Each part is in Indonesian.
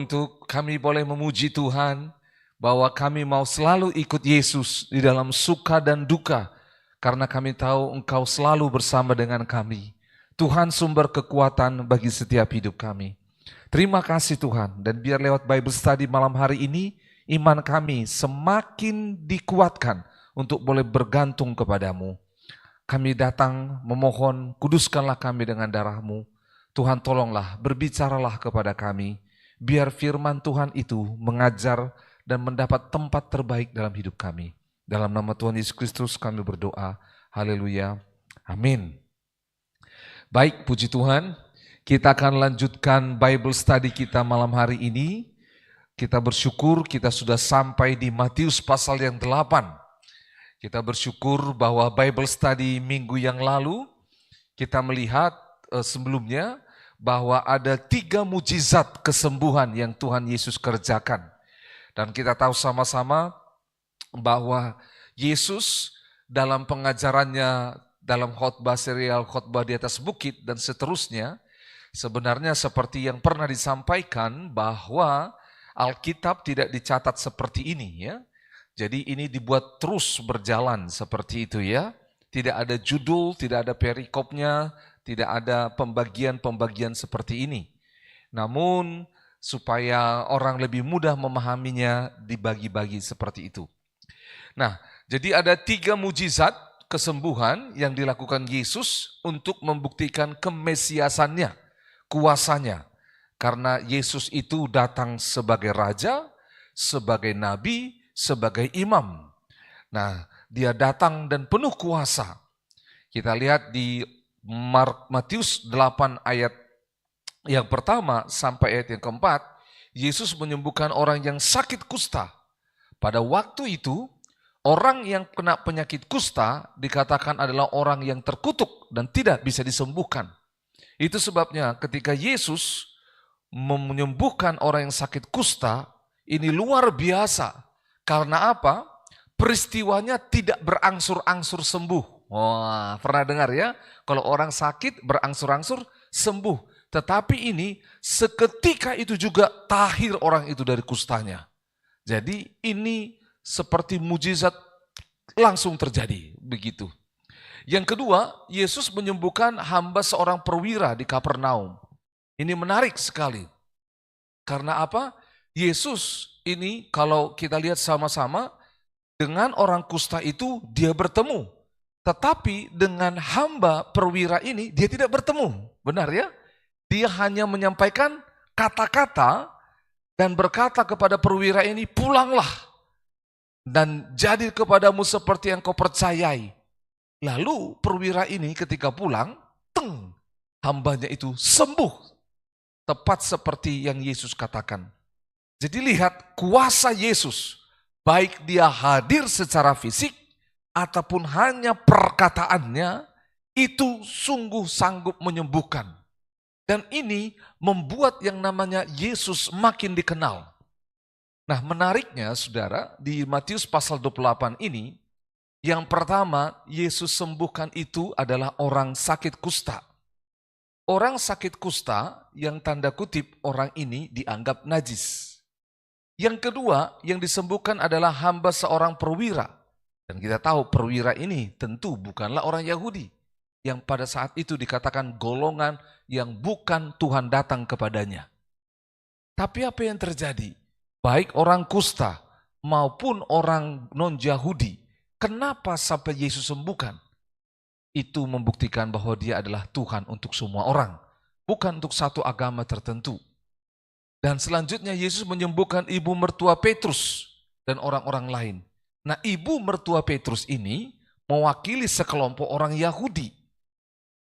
Untuk kami boleh memuji Tuhan bahwa kami mau selalu ikut Yesus di dalam suka dan duka karena kami tahu Engkau selalu bersama dengan kami. Tuhan sumber kekuatan bagi setiap hidup kami. Terima kasih Tuhan, dan biar lewat Bible Study malam hari ini iman kami semakin dikuatkan untuk boleh bergantung kepadamu. Kami datang memohon, kuduskanlah kami dengan darah-Mu. Tuhan tolonglah, berbicaralah kepada kami. Biar firman Tuhan itu mengajar dan mendapat tempat terbaik dalam hidup kami. Dalam nama Tuhan Yesus Kristus kami berdoa. Haleluya. Amin. Baik, puji Tuhan. Kita akan lanjutkan Bible Study kita malam hari ini. Kita bersyukur kita sudah sampai di Matius pasal yang 8. Kita bersyukur bahwa Bible Study minggu yang lalu kita melihat sebelumnya bahwa ada 3 mujizat kesembuhan yang Tuhan Yesus kerjakan. Dan kita tahu sama-sama bahwa Yesus dalam pengajarannya, dalam khotbah serial khotbah di atas bukit dan seterusnya, sebenarnya seperti yang pernah disampaikan bahwa Alkitab tidak dicatat seperti ini ya. Jadi ini dibuat terus berjalan seperti itu ya. Tidak ada judul, tidak ada perikopnya, tidak ada pembagian-pembagian seperti ini. Namun supaya orang lebih mudah memahaminya dibagi-bagi seperti itu. Nah, jadi ada 3 mujizat kesembuhan yang dilakukan Yesus untuk membuktikan kemesiasannya, kuasanya. Karena Yesus itu datang sebagai raja, sebagai nabi, sebagai imam. Nah, dia datang dan penuh kuasa. Kita lihat di Matius 8 ayat yang pertama sampai ayat yang keempat, Yesus menyembuhkan orang yang sakit kusta. Pada waktu itu, orang yang kena penyakit kusta dikatakan adalah orang yang terkutuk dan tidak bisa disembuhkan. Itu sebabnya ketika Yesus menyembuhkan orang yang sakit kusta, ini luar biasa. Karena apa? Peristiwanya tidak berangsur-angsur sembuh. Wah, pernah dengar ya? Kalau orang sakit berangsur-angsur sembuh. Tetapi ini seketika itu juga tahir orang itu dari kustanya. Jadi ini seperti mujizat langsung terjadi. Begitu. Yang kedua, Yesus menyembuhkan hamba seorang perwira di Kapernaum. Ini menarik sekali. Karena apa? Yesus ini kalau kita lihat sama-sama, dengan orang kusta itu dia bertemu. Tetapi dengan hamba perwira ini dia tidak bertemu. Benar ya? Dia hanya menyampaikan kata-kata dan berkata kepada perwira ini, pulanglah dan jadi kepadamu seperti yang kau percayai. Lalu perwira ini ketika pulang, hambanya itu sembuh. Tepat seperti yang Yesus katakan. Jadi lihat kuasa Yesus. Baik dia hadir secara fisik ataupun hanya perkataannya itu sungguh sanggup menyembuhkan. Dan ini membuat yang namanya Yesus makin dikenal. Nah menariknya saudara di Matius pasal 28 ini yang pertama Yesus sembuhkan itu adalah orang sakit kusta. Orang sakit kusta yang tanda kutip orang ini dianggap najis. Yang kedua yang disembuhkan adalah hamba seorang perwira. Dan kita tahu perwira ini tentu bukanlah orang Yahudi. Yang pada saat itu dikatakan golongan yang bukan Tuhan datang kepadanya. Tapi apa yang terjadi? Baik orang kusta maupun orang non-Yahudi. Kenapa sampai Yesus sembuhkan? Itu membuktikan bahwa dia adalah Tuhan untuk semua orang. Bukan untuk satu agama tertentu. Dan selanjutnya Yesus menyembuhkan ibu mertua Petrus dan orang-orang lain. Nah ibu mertua Petrus ini mewakili sekelompok orang Yahudi.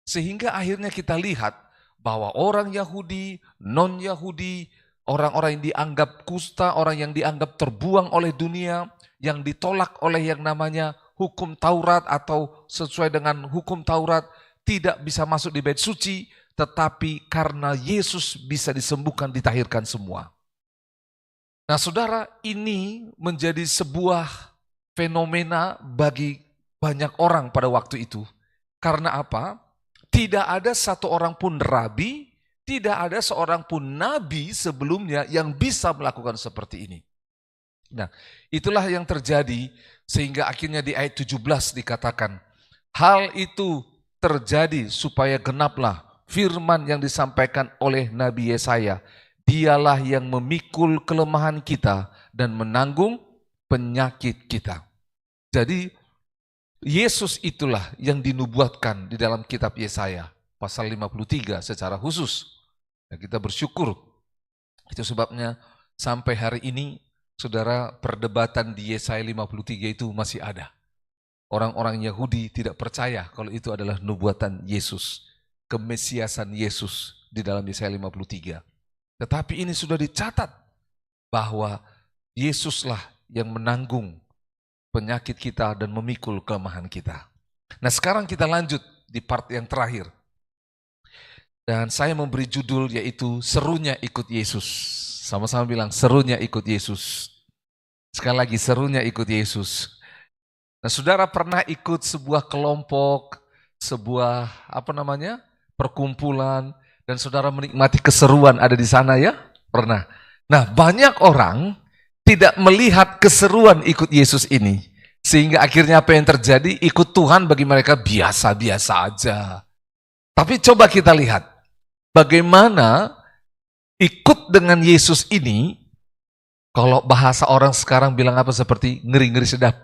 Sehingga akhirnya kita lihat bahwa orang Yahudi, non-Yahudi, orang-orang yang dianggap kusta, orang yang dianggap terbuang oleh dunia, yang ditolak oleh yang namanya hukum Taurat atau sesuai dengan hukum Taurat, tidak bisa masuk di bait suci, tetapi karena Yesus bisa disembuhkan, ditahirkan semua. Nah saudara, ini menjadi sebuah fenomena bagi banyak orang pada waktu itu. Karena apa? Tidak ada satu orang pun rabi Tidak ada seorang pun nabi sebelumnya yang bisa melakukan seperti ini. Nah, itulah yang terjadi sehingga akhirnya di ayat 17 dikatakan, hal itu terjadi supaya genaplah firman yang disampaikan oleh Nabi Yesaya. Dialah yang memikul kelemahan kita dan menanggung penyakit kita. Jadi Yesus itulah yang dinubuatkan di dalam kitab Yesaya pasal 53 secara khusus. Ya, kita bersyukur. Itu sebabnya sampai hari ini saudara, perdebatan di Yesaya 53 itu masih ada. Orang-orang Yahudi tidak percaya kalau itu adalah nubuatan Yesus, kemesiasan Yesus di dalam Yesaya 53. Tetapi ini sudah dicatat bahwa Yesuslah yang menanggung penyakit kita dan memikul kelemahan kita. Nah, sekarang kita lanjut di part yang terakhir. Dan saya memberi judul yaitu serunya ikut Yesus. Sama-sama bilang serunya ikut Yesus. Sekali lagi serunya ikut Yesus. Nah, saudara pernah ikut sebuah kelompok, sebuah perkumpulan, dan saudara menikmati keseruan ada di sana ya? Pernah. Nah, banyak orang tidak melihat keseruan ikut Yesus ini. Sehingga akhirnya apa yang terjadi? Ikut Tuhan bagi mereka biasa-biasa aja. Tapi coba kita lihat, bagaimana ikut dengan Yesus ini, kalau bahasa orang sekarang bilang apa seperti ngeri-ngeri sedap.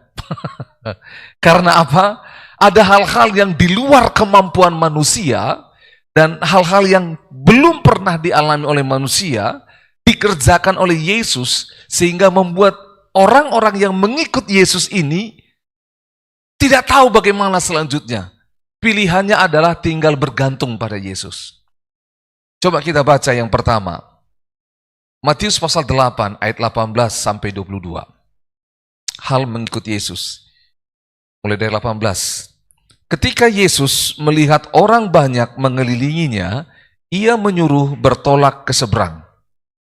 Karena apa? Ada hal-hal yang di luar kemampuan manusia, dan hal-hal yang belum pernah dialami oleh manusia, dikerjakan oleh Yesus, sehingga membuat orang-orang yang mengikut Yesus ini tidak tahu bagaimana selanjutnya. Pilihannya adalah tinggal bergantung pada Yesus. Coba kita baca yang pertama. Matius pasal 8 ayat 18 sampai 22. Hal mengikut Yesus. Mulai dari 18. Ketika Yesus melihat orang banyak mengelilinginya, ia menyuruh bertolak ke seberang.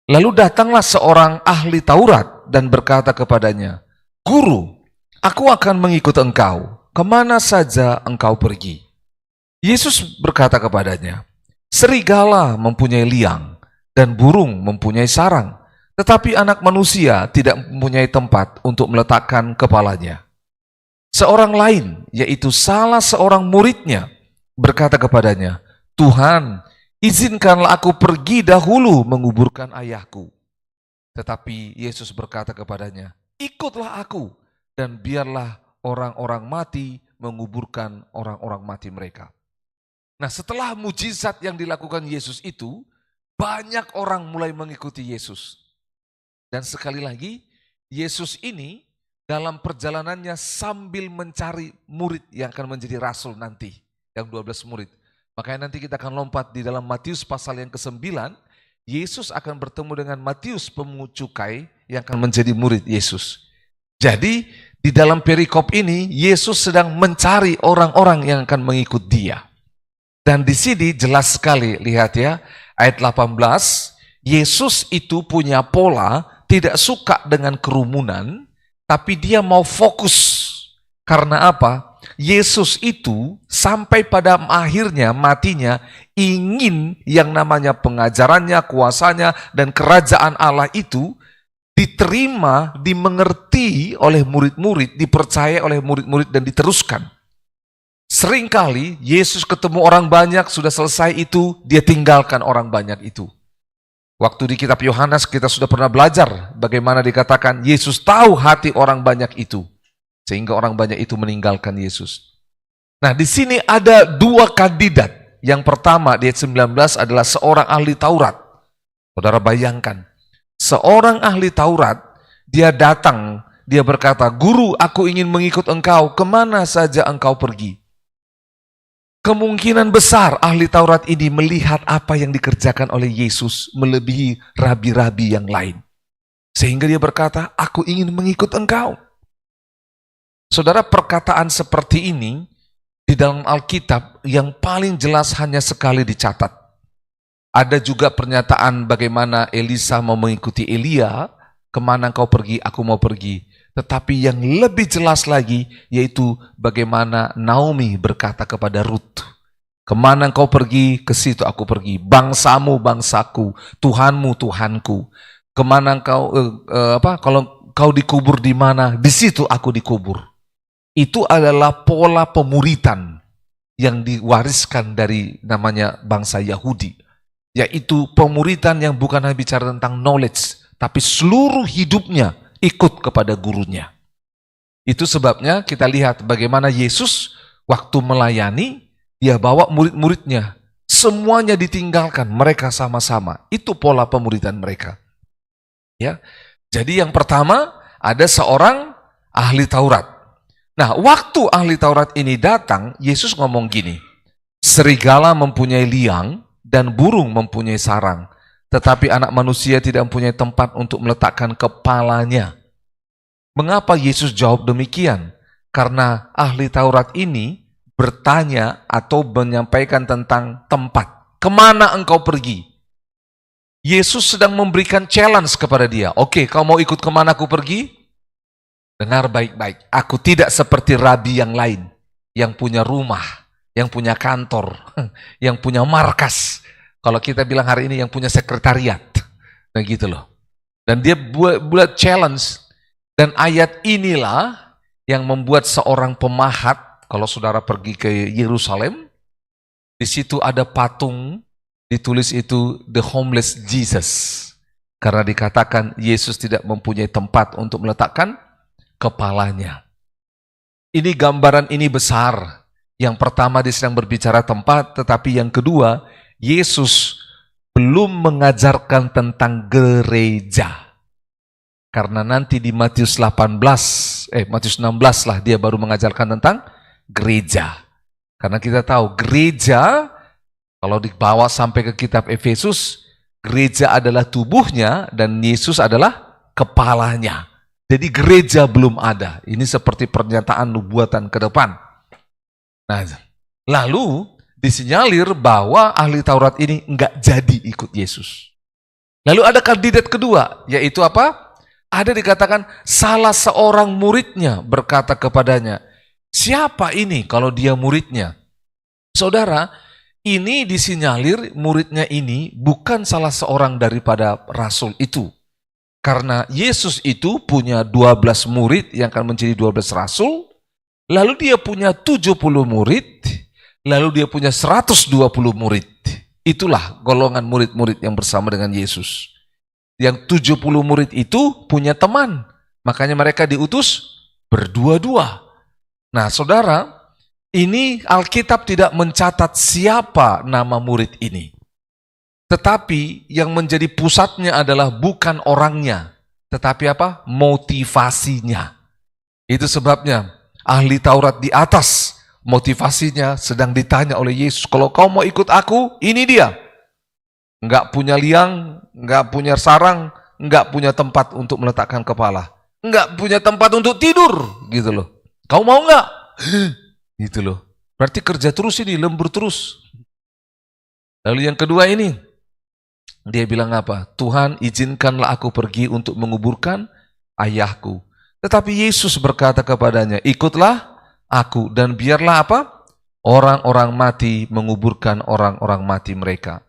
Lalu datanglah seorang ahli Taurat dan berkata kepadanya, "Guru, aku akan mengikut engkau, kemana saja engkau pergi." Yesus berkata kepadanya, "Serigala mempunyai liang dan burung mempunyai sarang, tetapi anak manusia tidak mempunyai tempat untuk meletakkan kepalanya." Seorang lain, yaitu salah seorang muridnya, berkata kepadanya, "Tuhan, izinkanlah aku pergi dahulu menguburkan ayahku." Tetapi Yesus berkata kepadanya, "Ikutlah aku, dan biarlah orang-orang mati menguburkan orang-orang mati mereka." Nah, setelah mujizat yang dilakukan Yesus itu, banyak orang mulai mengikuti Yesus. Dan sekali lagi, Yesus ini dalam perjalanannya sambil mencari murid yang akan menjadi rasul nanti, yang 12 murid. Makanya nanti kita akan lompat di dalam Matius pasal yang ke-9, Yesus akan bertemu dengan Matius pemungut cukai yang akan menjadi murid Yesus. Jadi di dalam perikop ini Yesus sedang mencari orang-orang yang akan mengikut dia. Dan di sini jelas sekali, lihat ya, ayat 18, Yesus itu punya pola tidak suka dengan kerumunan, tapi dia mau fokus. Karena apa? Yesus itu sampai pada akhirnya matinya ingin yang namanya pengajarannya, kuasanya, dan kerajaan Allah itu diterima, dimengerti oleh murid-murid, dipercaya oleh murid-murid dan diteruskan. Seringkali Yesus ketemu orang banyak, sudah selesai itu, dia tinggalkan orang banyak itu. Waktu di kitab Yohanes kita sudah pernah belajar bagaimana dikatakan Yesus tahu hati orang banyak itu. Sehingga orang banyak itu meninggalkan Yesus. Nah, di sini ada dua kandidat. Yang pertama di ayat 19 adalah seorang ahli Taurat. Saudara bayangkan, seorang ahli Taurat, dia datang, dia berkata, "Guru, aku ingin mengikut engkau, kemana saja engkau pergi." Kemungkinan besar ahli Taurat ini melihat apa yang dikerjakan oleh Yesus melebihi rabi-rabi yang lain. Sehingga dia berkata, "Aku ingin mengikut engkau." Saudara, perkataan seperti ini di dalam Alkitab yang paling jelas hanya sekali dicatat. Ada juga pernyataan bagaimana Elisa mau mengikuti Elia, "Kemana engkau pergi, aku mau pergi." Tetapi yang lebih jelas lagi yaitu bagaimana Naomi berkata kepada Ruth, Kemana engkau pergi, ke situ aku pergi. Bangsamu, bangsaku. Tuhanmu, Tuhanku. Kemana engkau, kalau kau dikubur di mana, di situ aku dikubur. Itu adalah pola pemuritan yang diwariskan dari namanya bangsa Yahudi. Yaitu pemuritan yang bukan hanya bicara tentang knowledge, tapi seluruh hidupnya ikut kepada gurunya. Itu sebabnya kita lihat bagaimana Yesus waktu melayani, dia bawa murid-muridnya. Semuanya ditinggalkan, mereka sama-sama. Itu pola pemuritan mereka. Ya, jadi yang pertama ada seorang ahli Taurat. Nah, waktu ahli Taurat ini datang, Yesus ngomong gini, serigala mempunyai liang dan burung mempunyai sarang, tetapi anak manusia tidak mempunyai tempat untuk meletakkan kepalanya. Mengapa Yesus jawab demikian? Karena ahli Taurat ini bertanya atau menyampaikan tentang tempat. Kemana engkau pergi? Yesus sedang memberikan challenge kepada dia. Oke, kau mau ikut kemana aku pergi? Dengar baik-baik. Aku tidak seperti rabi yang lain. Yang punya rumah, yang punya kantor, yang punya markas. Kalau kita bilang hari ini yang punya sekretariat. Nah gitu loh. Dan dia buat challenge. Dan ayat inilah yang membuat seorang pemahat, kalau saudara pergi ke Yerusalem, di situ ada patung, ditulis itu The Homeless Jesus. Karena dikatakan Yesus tidak mempunyai tempat untuk meletakkan kepalanya. Ini gambaran ini besar. Yang pertama dia sedang berbicara tempat, tetapi yang kedua, Yesus belum mengajarkan tentang gereja. Karena nanti di Matius 16 lah dia baru mengajarkan tentang gereja. Karena kita tahu gereja, kalau dibawa sampai ke kitab Efesus, gereja adalah tubuhnya dan Yesus adalah kepalanya. Jadi gereja belum ada. Ini seperti pernyataan nubuatan ke depan. Nah, lalu disinyalir bahwa ahli Taurat ini enggak jadi ikut Yesus. Lalu ada kandidat kedua, yaitu apa? Ada dikatakan salah seorang muridnya berkata kepadanya, siapa ini kalau dia muridnya? Saudara, ini disinyalir muridnya ini bukan salah seorang daripada rasul itu. Karena Yesus itu punya 12 murid yang akan menjadi 12 rasul, lalu dia punya 70 murid, lalu dia punya 120 murid. Itulah golongan murid-murid yang bersama dengan Yesus. Yang 70 murid itu punya teman, makanya mereka diutus berdua-dua. Nah saudara, ini Alkitab tidak mencatat siapa nama murid ini. Tetapi yang menjadi pusatnya adalah bukan orangnya, tetapi apa? Motivasinya. Itu sebabnya ahli Taurat di atas, motivasinya sedang ditanya oleh Yesus, kalau kau mau ikut aku, ini dia. Enggak punya liang, enggak punya sarang, enggak punya tempat untuk meletakkan kepala. Enggak punya tempat untuk tidur, gitu loh. Kau mau enggak? Gitu loh. Berarti kerja terus ini, lembur terus. Lalu yang kedua ini, dia bilang apa? Tuhan, izinkanlah aku pergi untuk menguburkan ayahku. Tetapi Yesus berkata kepadanya, ikutlah aku dan biarlah apa? Orang-orang mati menguburkan orang-orang mati mereka.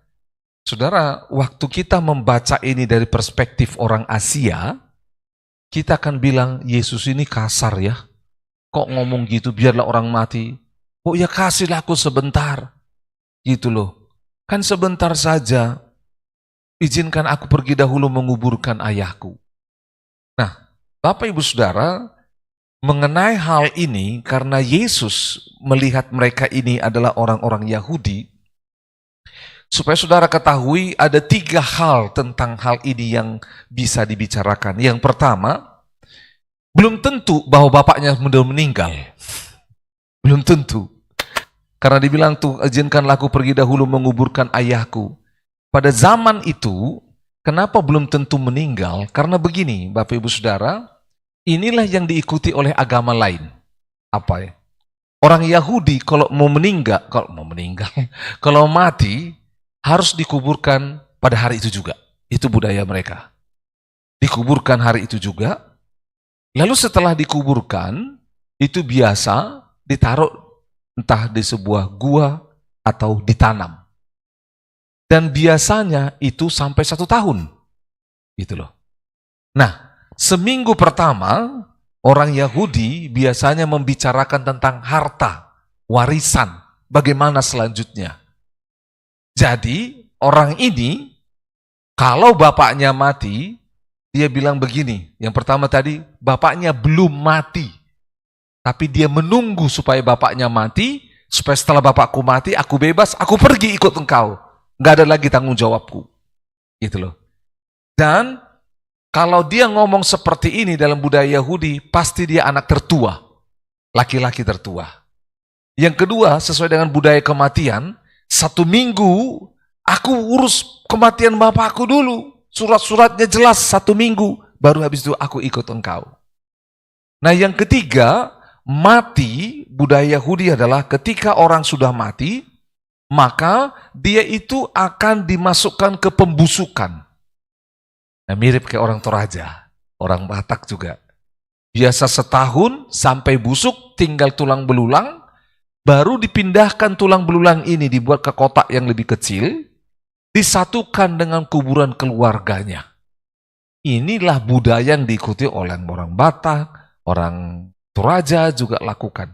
Saudara, waktu kita membaca ini dari perspektif orang Asia, kita akan bilang, Yesus ini kasar ya. Kok ngomong gitu, biarlah orang mati. Oh ya kasihlah aku sebentar. Gitu loh. Kan sebentar saja. Izinkan aku pergi dahulu menguburkan ayahku. Nah, Bapak Ibu Saudara, mengenai hal ini, karena Yesus melihat mereka ini adalah orang-orang Yahudi, supaya saudara ketahui ada 3 hal tentang hal ini yang bisa dibicarakan. Yang pertama, belum tentu bahwa bapaknya sudah meninggal. Belum tentu. Karena dibilang tuh, izinkanlah aku pergi dahulu menguburkan ayahku. Pada zaman itu, kenapa belum tentu meninggal? Karena begini, Bapak Ibu Saudara, inilah yang diikuti oleh agama lain. Apa ya? Orang Yahudi kalau meninggal, kalau mati, harus dikuburkan pada hari itu juga. Itu budaya mereka. Dikuburkan hari itu juga. Lalu setelah dikuburkan, itu biasa ditaruh entah di sebuah gua atau ditanam. Dan biasanya itu sampai 1 tahun. Gitu loh. Nah, seminggu pertama, orang Yahudi biasanya membicarakan tentang harta, warisan, bagaimana selanjutnya. Jadi, orang ini, kalau bapaknya mati, dia bilang begini. Yang pertama tadi, bapaknya belum mati. Tapi dia menunggu supaya bapaknya mati, supaya setelah bapakku mati, aku bebas, aku pergi ikut engkau. Nggak ada lagi tanggung jawabku. Gitu loh. Dan kalau dia ngomong seperti ini dalam budaya Yahudi, pasti dia anak tertua. Laki-laki tertua. Yang kedua, sesuai dengan budaya kematian, 1 minggu, aku urus kematian bapakku dulu. Surat-suratnya jelas 1 minggu, baru habis itu aku ikut engkau. Nah yang ketiga, mati, budaya Yahudi adalah ketika orang sudah mati, maka dia itu akan dimasukkan ke pembusukan. Nah, mirip kayak orang Toraja, orang Batak juga. Biasa setahun sampai busuk, tinggal tulang belulang, baru dipindahkan tulang belulang ini, dibuat ke kotak yang lebih kecil, disatukan dengan kuburan keluarganya. Inilah budaya yang diikuti oleh orang Batak, orang Toraja juga lakukan.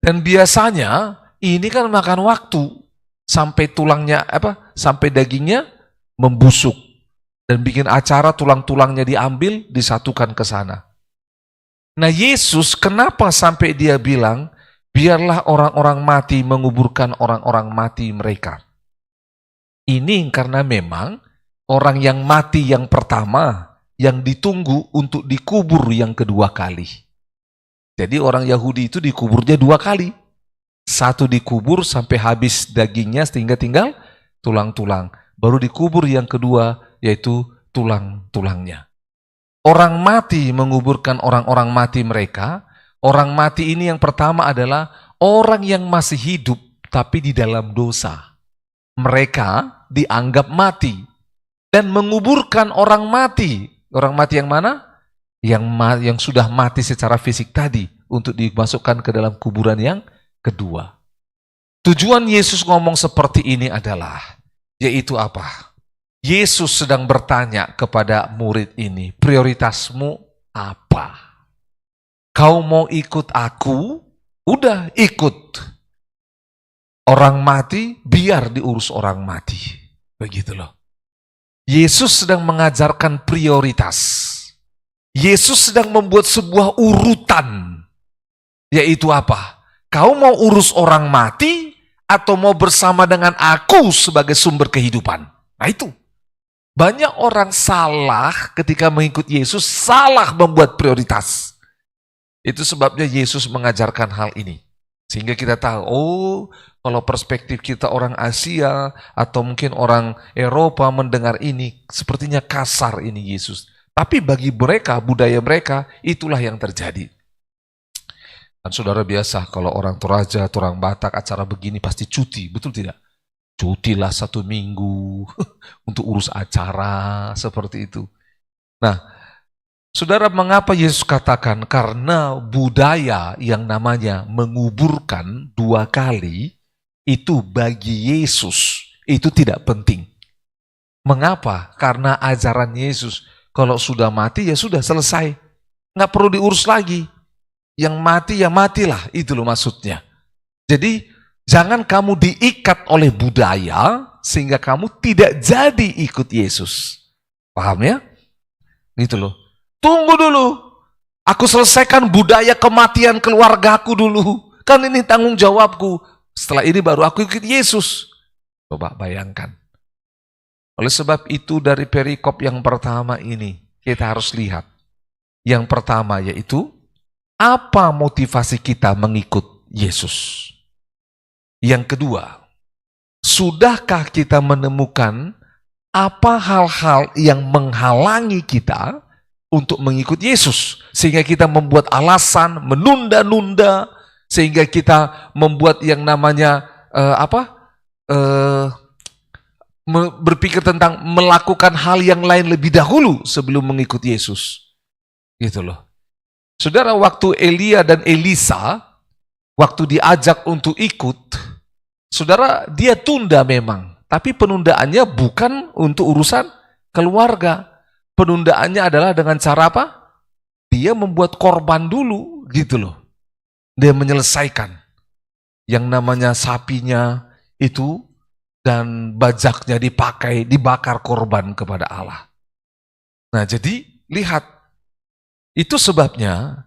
Dan biasanya ini kan makan waktu sampai tulangnya sampai dagingnya membusuk dan bikin acara tulang-tulangnya diambil disatukan ke sana. Nah, Yesus kenapa sampai dia bilang biarlah orang-orang mati menguburkan orang-orang mati mereka. Ini karena memang orang yang mati yang pertama yang ditunggu untuk dikubur yang kedua kali. Jadi orang Yahudi itu dikuburnya 2 kali. 1 dikubur sampai habis dagingnya sehingga tinggal tulang-tulang. Baru dikubur yang kedua yaitu tulang-tulangnya. Orang mati menguburkan orang-orang mati mereka. Orang mati ini yang pertama adalah orang yang masih hidup tapi di dalam dosa. Mereka dianggap mati. Dan menguburkan orang mati. Orang mati yang mana? Yang sudah mati secara fisik tadi untuk dimasukkan ke dalam kuburan yang kedua. Tujuan Yesus ngomong seperti ini adalah, yaitu apa? Yesus sedang bertanya kepada murid ini, prioritasmu apa? Kau mau ikut aku? Udah ikut. Orang mati, biar diurus orang mati. Begitu loh. Yesus sedang mengajarkan prioritas. Yesus sedang membuat sebuah urutan. Yaitu apa? Kau mau urus orang mati atau mau bersama dengan aku sebagai sumber kehidupan? Nah itu. Banyak orang salah ketika mengikut Yesus, salah membuat prioritas. Itu sebabnya Yesus mengajarkan hal ini. Sehingga kita tahu, oh kalau perspektif kita orang Asia atau mungkin orang Eropa mendengar ini, sepertinya kasar ini Yesus. Tapi bagi mereka, budaya mereka, itulah yang terjadi. Dan saudara biasa, kalau orang Toraja, orang Batak, acara begini pasti cuti, betul tidak? Cutilah 1 minggu untuk urus acara, seperti itu. Nah, saudara, mengapa Yesus katakan? Karena budaya yang namanya menguburkan 2 kali, itu bagi Yesus, itu tidak penting. Mengapa? Karena ajaran Yesus, kalau sudah mati ya sudah selesai. Nggak perlu diurus lagi. Yang mati ya matilah, itu loh maksudnya. Jadi jangan kamu diikat oleh budaya sehingga kamu tidak jadi ikut Yesus. Paham ya? Gitu loh. Tunggu dulu. Aku selesaikan budaya kematian keluargaku dulu. Kan ini tanggung jawabku. Setelah ini baru aku ikut Yesus. Coba bayangkan. Oleh sebab itu dari perikop yang pertama ini kita harus lihat. Yang pertama yaitu apa motivasi kita mengikut Yesus. Yang kedua, sudahkah kita menemukan apa hal-hal yang menghalangi kita untuk mengikut Yesus? Sehingga kita membuat alasan, menunda-nunda, sehingga kita membuat yang namanya berpikir tentang melakukan hal yang lain lebih dahulu sebelum mengikut Yesus. Gitu loh. Saudara, waktu Elia dan Elisa, waktu diajak untuk ikut, Saudara, dia tunda memang, tapi penundaannya bukan untuk urusan keluarga. Penundaannya adalah dengan cara apa? Dia membuat korban dulu, gitu loh. Dia menyelesaikan yang namanya sapinya itu dan bajaknya dipakai, dibakar korban kepada Allah. Nah, jadi lihat, itu sebabnya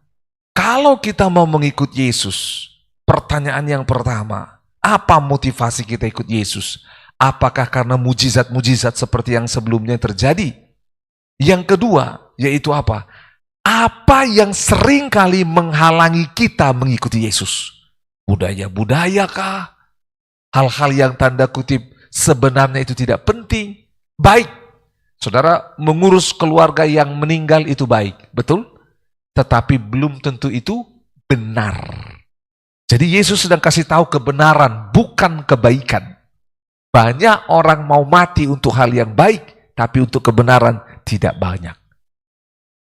kalau kita mau mengikut Yesus, pertanyaan yang pertama, apa motivasi kita ikut Yesus? Apakah karena mujizat-mujizat seperti yang sebelumnya terjadi? Yang kedua, yaitu apa? Apa yang sering kali menghalangi kita mengikuti Yesus? Budaya-budaya kah? Hal-hal yang tanda kutip sebenarnya itu tidak penting. Baik, saudara, mengurus keluarga yang meninggal itu baik, betul? Tetapi belum tentu itu benar. Jadi Yesus sedang kasih tahu kebenaran, bukan kebaikan. Banyak orang mau mati untuk hal yang baik, tapi untuk kebenaran tidak banyak.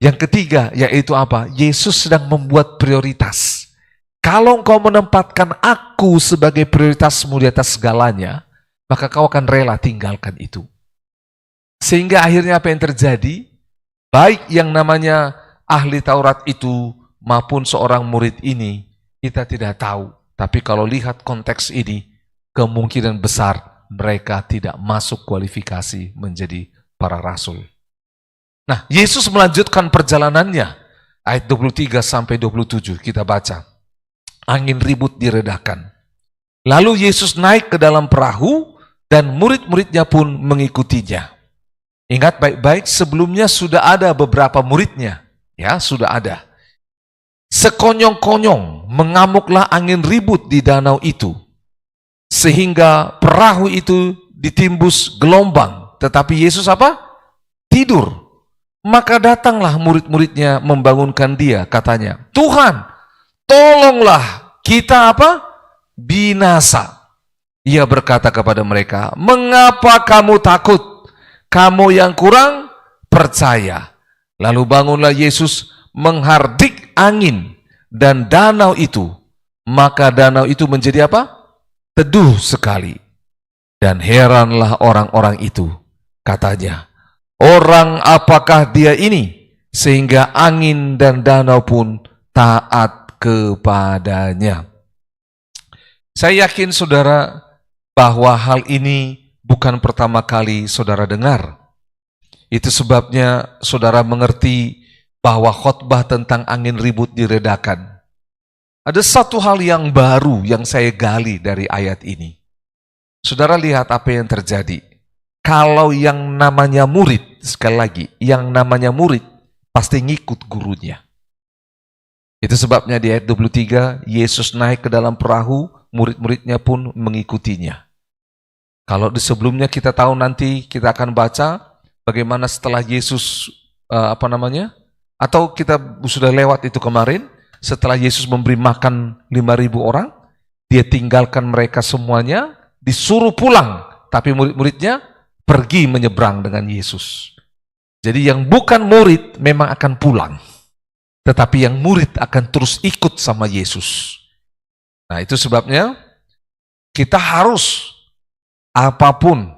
Yang ketiga, yaitu apa? Yesus sedang membuat prioritas. Kalau engkau menempatkan aku sebagai prioritasmu di atas segalanya, maka kau akan rela tinggalkan itu. Sehingga akhirnya apa yang terjadi? Baik yang namanya ahli Taurat itu maupun seorang murid ini, kita tidak tahu. Tapi kalau lihat konteks ini, kemungkinan besar mereka tidak masuk kualifikasi menjadi para rasul. Nah, Yesus melanjutkan perjalanannya. Ayat 23 sampai 27 kita baca. Angin ribut diredakan. Lalu Yesus naik ke dalam perahu dan murid-muridnya pun mengikutinya. Ingat baik-baik, sebelumnya sudah ada beberapa muridnya. Ya, sudah ada. Sekonyong-konyong mengamuklah angin ribut di danau itu. Sehingga perahu itu ditimbus gelombang. Tetapi Yesus apa? Tidur. Maka datanglah murid-muridnya membangunkan dia, katanya, Tuhan, tolonglah kita apa? Binasa. Ia berkata kepada mereka, mengapa kamu takut? Kamu yang kurang percaya. Lalu bangunlah Yesus menghardik angin dan danau itu. Maka danau itu menjadi apa? Teduh sekali. Dan heranlah orang-orang itu. Katanya, orang apakah dia ini? Sehingga angin dan danau pun taat kepadanya. Saya yakin saudara bahwa hal ini bukan pertama kali saudara dengar. Itu sebabnya saudara mengerti bahwa khotbah tentang angin ribut diredakan. Ada satu hal yang baru yang saya gali dari ayat ini. Saudara lihat apa yang terjadi. Kalau yang namanya murid, sekali lagi, yang namanya murid pasti ngikut gurunya. Itu sebabnya di ayat 23, Yesus naik ke dalam perahu, murid-muridnya pun mengikutinya. Kalau di sebelumnya kita tahu nanti kita akan baca bagaimana setelah Yesus atau kita sudah lewat itu kemarin, setelah Yesus memberi makan 5.000 orang, dia tinggalkan mereka semuanya, disuruh pulang, tapi murid-muridnya pergi menyeberang dengan Yesus. Jadi yang bukan murid memang akan pulang, tetapi yang murid akan terus ikut sama Yesus. Nah, itu sebabnya kita harus apapun,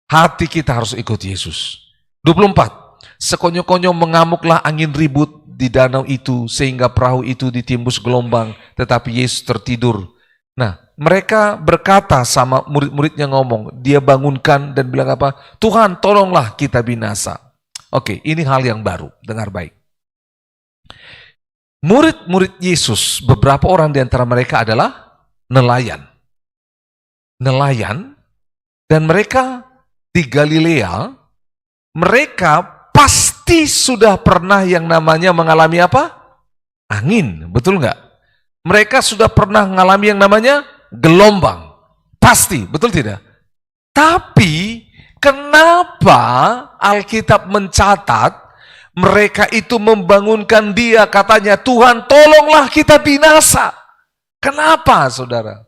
hati kita harus ikut Yesus. 24. Sekonyong-konyong mengamuklah angin ribut di danau itu sehingga perahu itu ditimbus gelombang, tetapi Yesus tertidur. Nah, mereka berkata sama murid-muridnya ngomong, dia bangunkan dan bilang apa? Tuhan, tolonglah kita binasa. Oke, ini hal yang baru, dengar baik. Murid-murid Yesus, beberapa orang di antara mereka adalah nelayan. Nelayan, dan mereka di Galilea, mereka pasti sudah pernah yang namanya mengalami apa? Angin, betul nggak? Mereka sudah pernah mengalami yang namanya gelombang. Pasti, betul tidak? Tapi, kenapa Alkitab mencatat mereka itu membangunkan dia, katanya, Tuhan tolonglah kita binasa. Kenapa, saudara?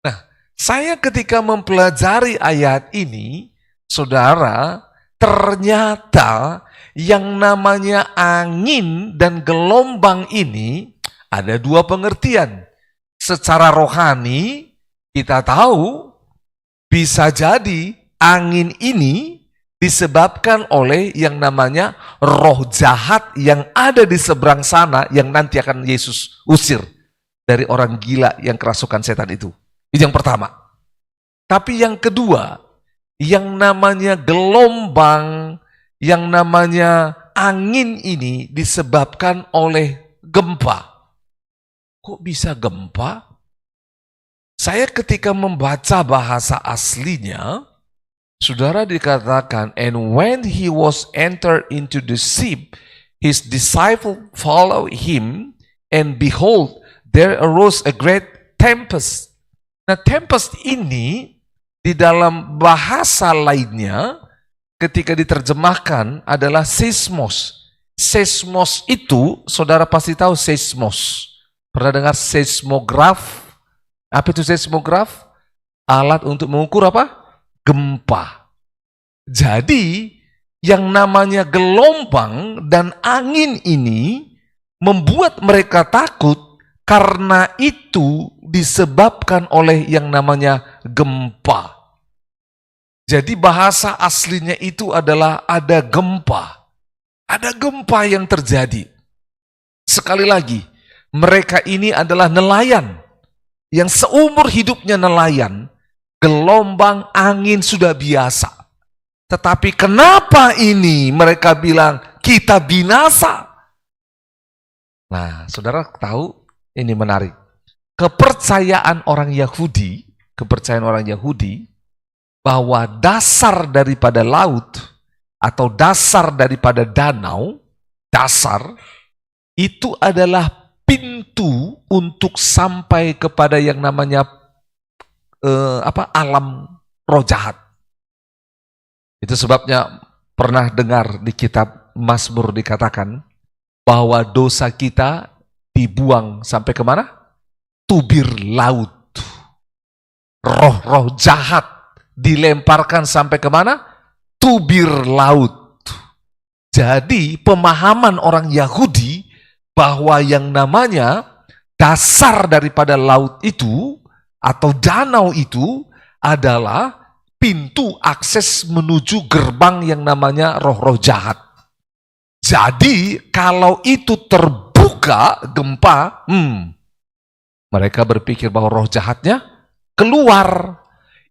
Nah, saya ketika mempelajari ayat ini, saudara, ternyata yang namanya angin dan gelombang ini ada dua pengertian. Secara rohani, Kita tahu bisa jadi angin ini disebabkan oleh yang namanya roh jahat yang ada di seberang sana yang nanti akan Yesus usir dari orang gila yang kerasukan setan itu. Itu yang pertama. Tapi yang kedua, yang namanya gelombang, yang namanya angin ini disebabkan oleh gempa. Kok bisa gempa? Saya ketika membaca bahasa aslinya, saudara dikatakan, and when he was entered into the ship, his disciple followed him, and behold, there arose a great tempest. Nah, tempest ini di dalam bahasa lainnya, ketika diterjemahkan adalah seismos. Seismos itu, saudara pasti tahu seismos. Pernah dengar seismograf? Apa itu seismograf? Alat untuk mengukur apa? Gempa. Jadi, yang namanya gelombang dan angin ini membuat mereka takut karena itu disebabkan oleh yang namanya gempa. Jadi bahasa aslinya itu adalah ada gempa. Ada gempa yang terjadi. Sekali lagi, mereka ini adalah nelayan. Yang seumur hidupnya nelayan, gelombang angin sudah biasa. Tetapi kenapa ini mereka bilang kita binasa? Nah, saudara tahu ini menarik. Kepercayaan orang Yahudi bahwa dasar daripada laut atau dasar daripada danau, dasar itu adalah pintu untuk sampai kepada yang namanya alam roh jahat. Itu sebabnya pernah dengar di kitab Mazmur dikatakan bahwa dosa kita dibuang sampai kemana? Tubir laut. Roh-roh jahat dilemparkan sampai kemana? Tubir laut. Jadi pemahaman orang Yahudi bahwa yang namanya dasar daripada laut itu atau danau itu adalah pintu akses menuju gerbang yang namanya roh-roh jahat. Jadi kalau itu terbuka gempa, mereka berpikir bahwa roh jahatnya keluar.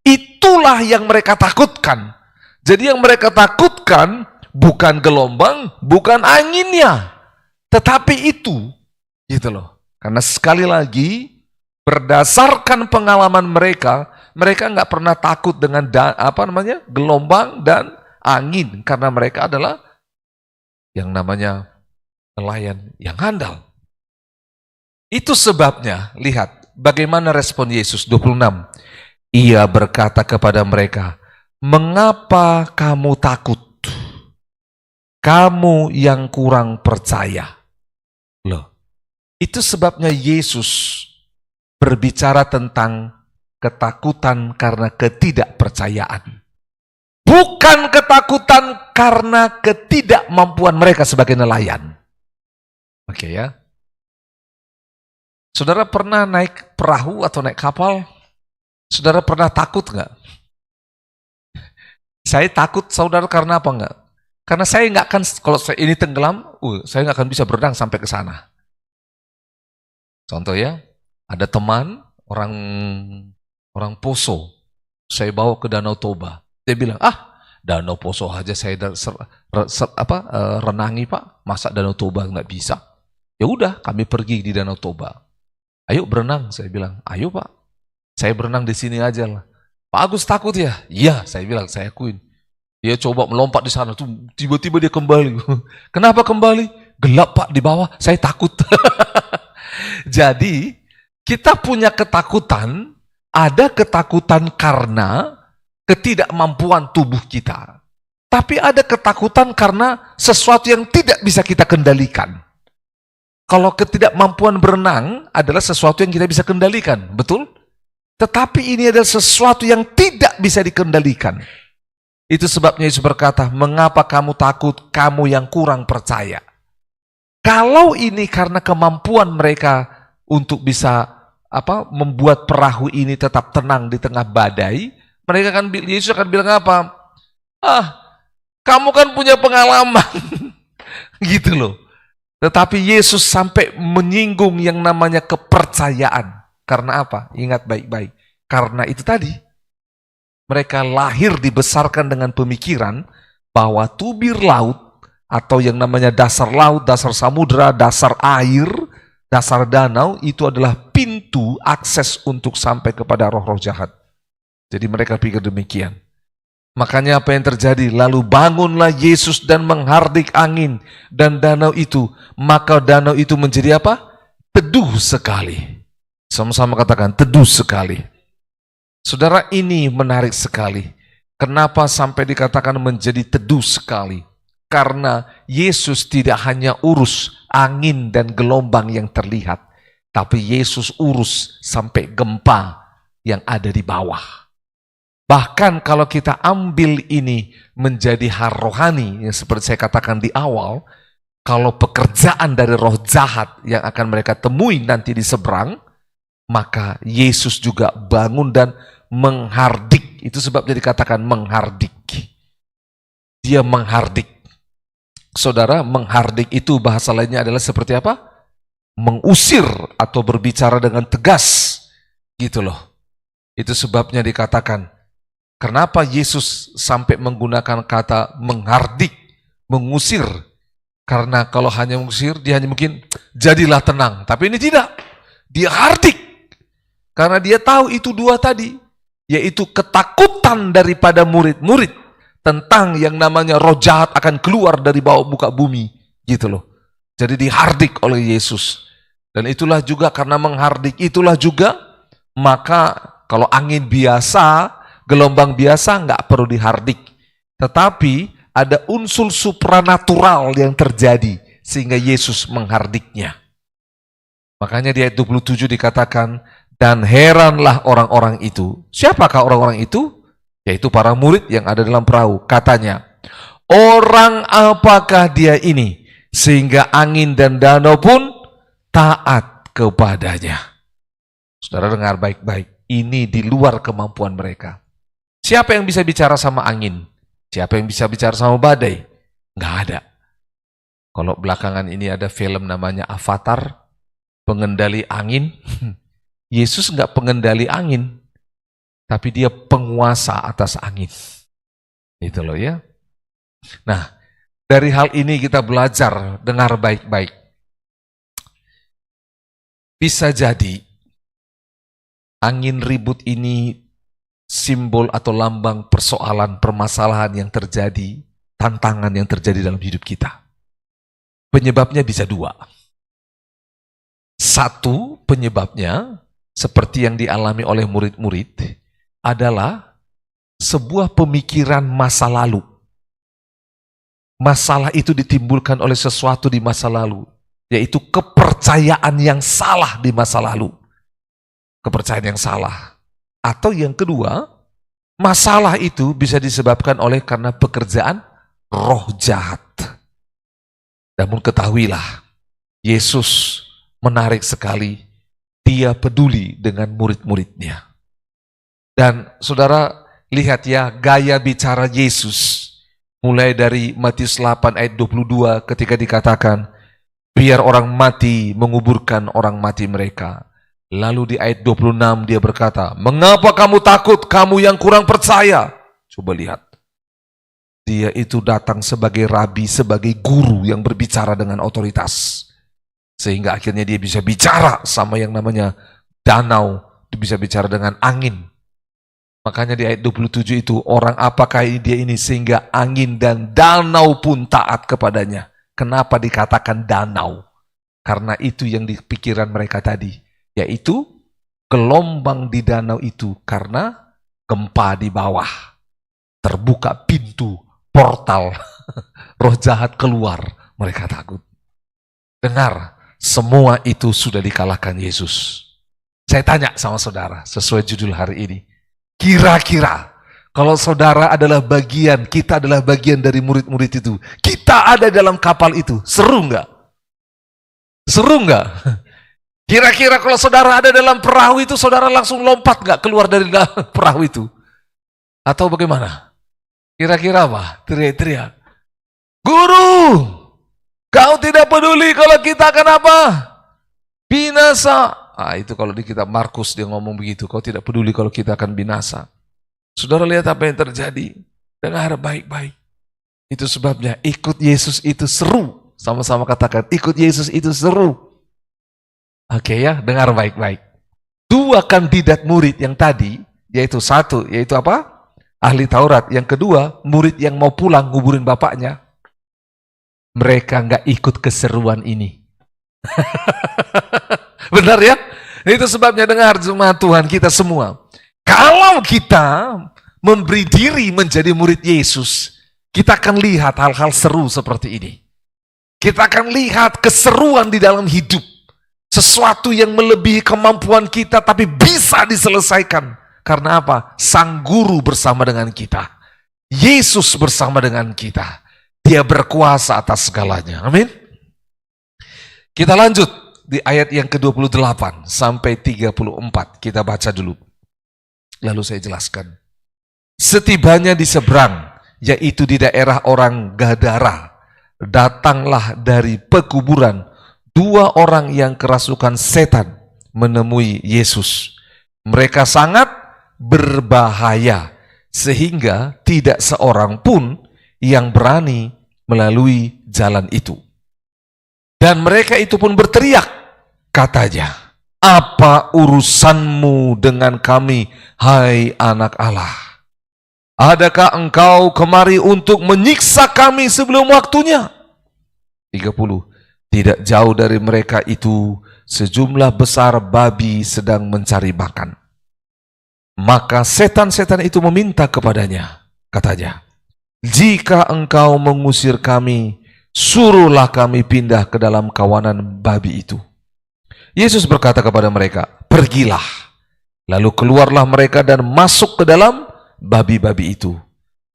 Itulah yang mereka takutkan. Jadi yang mereka takutkan bukan gelombang, bukan anginnya, tetapi itu, gitu loh. Karena sekali lagi, berdasarkan pengalaman mereka nggak pernah takut dengan gelombang dan angin, karena mereka adalah yang namanya nelayan yang handal. Itu sebabnya, lihat bagaimana respon Yesus 26. Ia berkata kepada mereka, mengapa kamu takut? Kamu yang kurang percaya. Loh, itu sebabnya Yesus berbicara tentang ketakutan karena ketidakpercayaan. Bukan ketakutan karena ketidakmampuan mereka sebagai nelayan. Oke ya. Saudara pernah naik perahu atau naik kapal? Saudara pernah takut nggak? Saya takut, saudara, karena apa nggak? Karena saya nggak akan, kalau saya ini tenggelam, saya nggak akan bisa berenang sampai ke sana. Contoh ya, ada teman orang Poso, saya bawa ke Danau Toba. Dia bilang, Danau Poso aja saya renangi Pak, masa Danau Toba nggak bisa? Ya udah, kami pergi di Danau Toba. Ayo berenang, saya bilang. Ayo Pak, saya berenang di sini aja lah. Pak Agus takut ya? Iya, saya bilang, saya akuin. Dia coba melompat di sana, tuh tiba-tiba dia kembali. Kenapa kembali? Gelap Pak di bawah, saya takut. Jadi, kita punya ketakutan, ada ketakutan karena ketidakmampuan tubuh kita. Tapi ada ketakutan karena sesuatu yang tidak bisa kita kendalikan. Kalau ketidakmampuan berenang adalah sesuatu yang kita bisa kendalikan, betul? Tetapi ini adalah sesuatu yang tidak bisa dikendalikan. Itu sebabnya Yesus berkata, mengapa kamu takut, kamu yang kurang percaya? Kalau ini karena kemampuan mereka untuk bisa membuat perahu ini tetap tenang di tengah badai, Yesus akan bilang apa? Kamu kan punya pengalaman. Gitu loh. Tetapi Yesus sampai menyinggung yang namanya kepercayaan. Karena apa? Ingat baik-baik. Karena itu tadi, mereka lahir dibesarkan dengan pemikiran bahwa tubir laut atau yang namanya dasar laut, dasar samudera, dasar air, dasar danau itu adalah pintu akses untuk sampai kepada roh-roh jahat. Jadi mereka pikir demikian. Makanya apa yang terjadi? Lalu bangunlah Yesus dan menghardik angin dan danau itu. Maka danau itu menjadi apa? Teduh sekali. Sama-sama katakan, teduh sekali. Saudara, ini menarik sekali. Kenapa sampai dikatakan menjadi teduh sekali? Karena Yesus tidak hanya urus angin dan gelombang yang terlihat, tapi Yesus urus sampai gempa yang ada di bawah. Bahkan kalau kita ambil ini menjadi hal rohani, yang seperti saya katakan di awal, kalau pekerjaan dari roh jahat yang akan mereka temui nanti di seberang, maka Yesus juga bangun dan menghardik. Itu sebabnya dikatakan menghardik. Dia menghardik. Saudara, menghardik itu bahasa lainnya adalah seperti apa? Mengusir atau berbicara dengan tegas. Gitu loh. Itu sebabnya dikatakan, kenapa Yesus sampai menggunakan kata menghardik, mengusir? Karena kalau hanya mengusir, dia hanya mungkin jadilah tenang. Tapi ini tidak. Dia hardik. Karena dia tahu itu dua tadi, yaitu ketakutan daripada murid-murid tentang yang namanya roh jahat akan keluar dari bawah muka bumi, gitu loh. Jadi dihardik oleh Yesus. Dan itulah juga karena menghardik, itulah juga maka kalau angin biasa, gelombang biasa nggak perlu dihardik. Tetapi ada unsur supranatural yang terjadi sehingga Yesus menghardiknya. Makanya di ayat 27 dikatakan, dan heranlah orang-orang itu. Siapakah orang-orang itu? Yaitu para murid yang ada dalam perahu. Katanya, orang apakah dia ini? Sehingga angin dan danau pun taat kepadanya. Saudara dengar baik-baik. Ini di luar kemampuan mereka. Siapa yang bisa bicara sama angin? Siapa yang bisa bicara sama badai? Nggak ada. Kalau belakangan ini ada film namanya Avatar, pengendali angin. Yesus nggak pengendali angin, tapi dia penguasa atas angin. Itu loh ya. Nah, dari hal ini kita belajar, dengar baik-baik. Bisa jadi angin ribut ini simbol atau lambang persoalan, permasalahan yang terjadi, tantangan yang terjadi dalam hidup kita. Penyebabnya bisa dua. Satu, penyebabnya seperti yang dialami oleh murid-murid adalah sebuah pemikiran masa lalu. Masalah itu ditimbulkan oleh sesuatu di masa lalu, yaitu kepercayaan yang salah di masa lalu. Kepercayaan yang salah. Atau yang kedua, masalah itu bisa disebabkan oleh karena pekerjaan roh jahat. Namun ketahuilah, Yesus menarik sekali. Dia peduli dengan murid-muridnya. Dan saudara lihat ya gaya bicara Yesus. Mulai dari Matius 8 ayat 22 ketika dikatakan, biar orang mati menguburkan orang mati mereka. Lalu di ayat 26 dia berkata, mengapa kamu takut, kamu yang kurang percaya? Coba lihat. Dia itu datang sebagai rabi, sebagai guru yang berbicara dengan otoritas. Sehingga akhirnya dia bisa bicara sama yang namanya danau, dia bisa bicara dengan angin. Makanya di ayat 27 itu, orang apakah dia ini sehingga angin dan danau pun taat kepadanya. Kenapa dikatakan danau? Karena itu yang di pikiran mereka tadi, yaitu gelombang di danau itu karena gempa di bawah. Terbuka pintu, portal, roh jahat keluar, mereka takut. Dengar, semua itu sudah dikalahkan Yesus. Saya tanya sama saudara, sesuai judul hari ini. Kira-kira, kalau saudara adalah bagian, kita adalah bagian dari murid-murid itu. Kita ada dalam kapal itu, seru nggak? Seru nggak? Kira-kira kalau saudara ada dalam perahu itu, saudara langsung lompat nggak keluar dari dalam perahu itu? Atau bagaimana? Kira-kira apa? Teriak-teriak. Guru, kau tidak peduli kalau kita akan apa? Binasa. Itu kalau di kitab Markus dia ngomong begitu. Kau tidak peduli kalau kita akan binasa. Saudara lihat apa yang terjadi. Dengar baik-baik. Itu sebabnya ikut Yesus itu seru. Sama-sama katakan, ikut Yesus itu seru. Oke ya, dengar baik-baik. 2 kandidat murid yang tadi, yaitu satu, yaitu apa? Ahli Taurat. Yang kedua, murid yang mau pulang nguburin bapaknya. Mereka nggak ikut keseruan ini. Benar ya? Itu sebabnya dengar jemaat Tuhan kita semua. Kalau kita memberi diri menjadi murid Yesus, kita akan lihat hal-hal seru seperti ini. Kita akan lihat keseruan di dalam hidup. Sesuatu yang melebihi kemampuan kita tapi bisa diselesaikan. Karena apa? Sang Guru bersama dengan kita. Yesus bersama dengan kita. Dia berkuasa atas segalanya. Amin. Kita lanjut di ayat yang ke-28 sampai 34. Kita baca dulu. Lalu saya jelaskan. Setibanya di seberang, yaitu di daerah orang Gadara, datanglah dari pekuburan 2 orang yang kerasukan setan menemui Yesus. Mereka sangat berbahaya sehingga tidak seorang pun yang berani melalui jalan itu. Dan mereka itu pun berteriak, katanya, apa urusanmu dengan kami, hai anak Allah? Adakah engkau kemari untuk menyiksa kami sebelum waktunya? 30. Tidak jauh dari mereka itu sejumlah besar babi sedang mencari makan. Maka setan-setan itu meminta kepadanya, katanya, jika engkau mengusir kami, suruhlah kami pindah ke dalam kawanan babi itu. Yesus berkata kepada mereka, pergilah. Lalu keluarlah mereka dan masuk ke dalam babi-babi itu.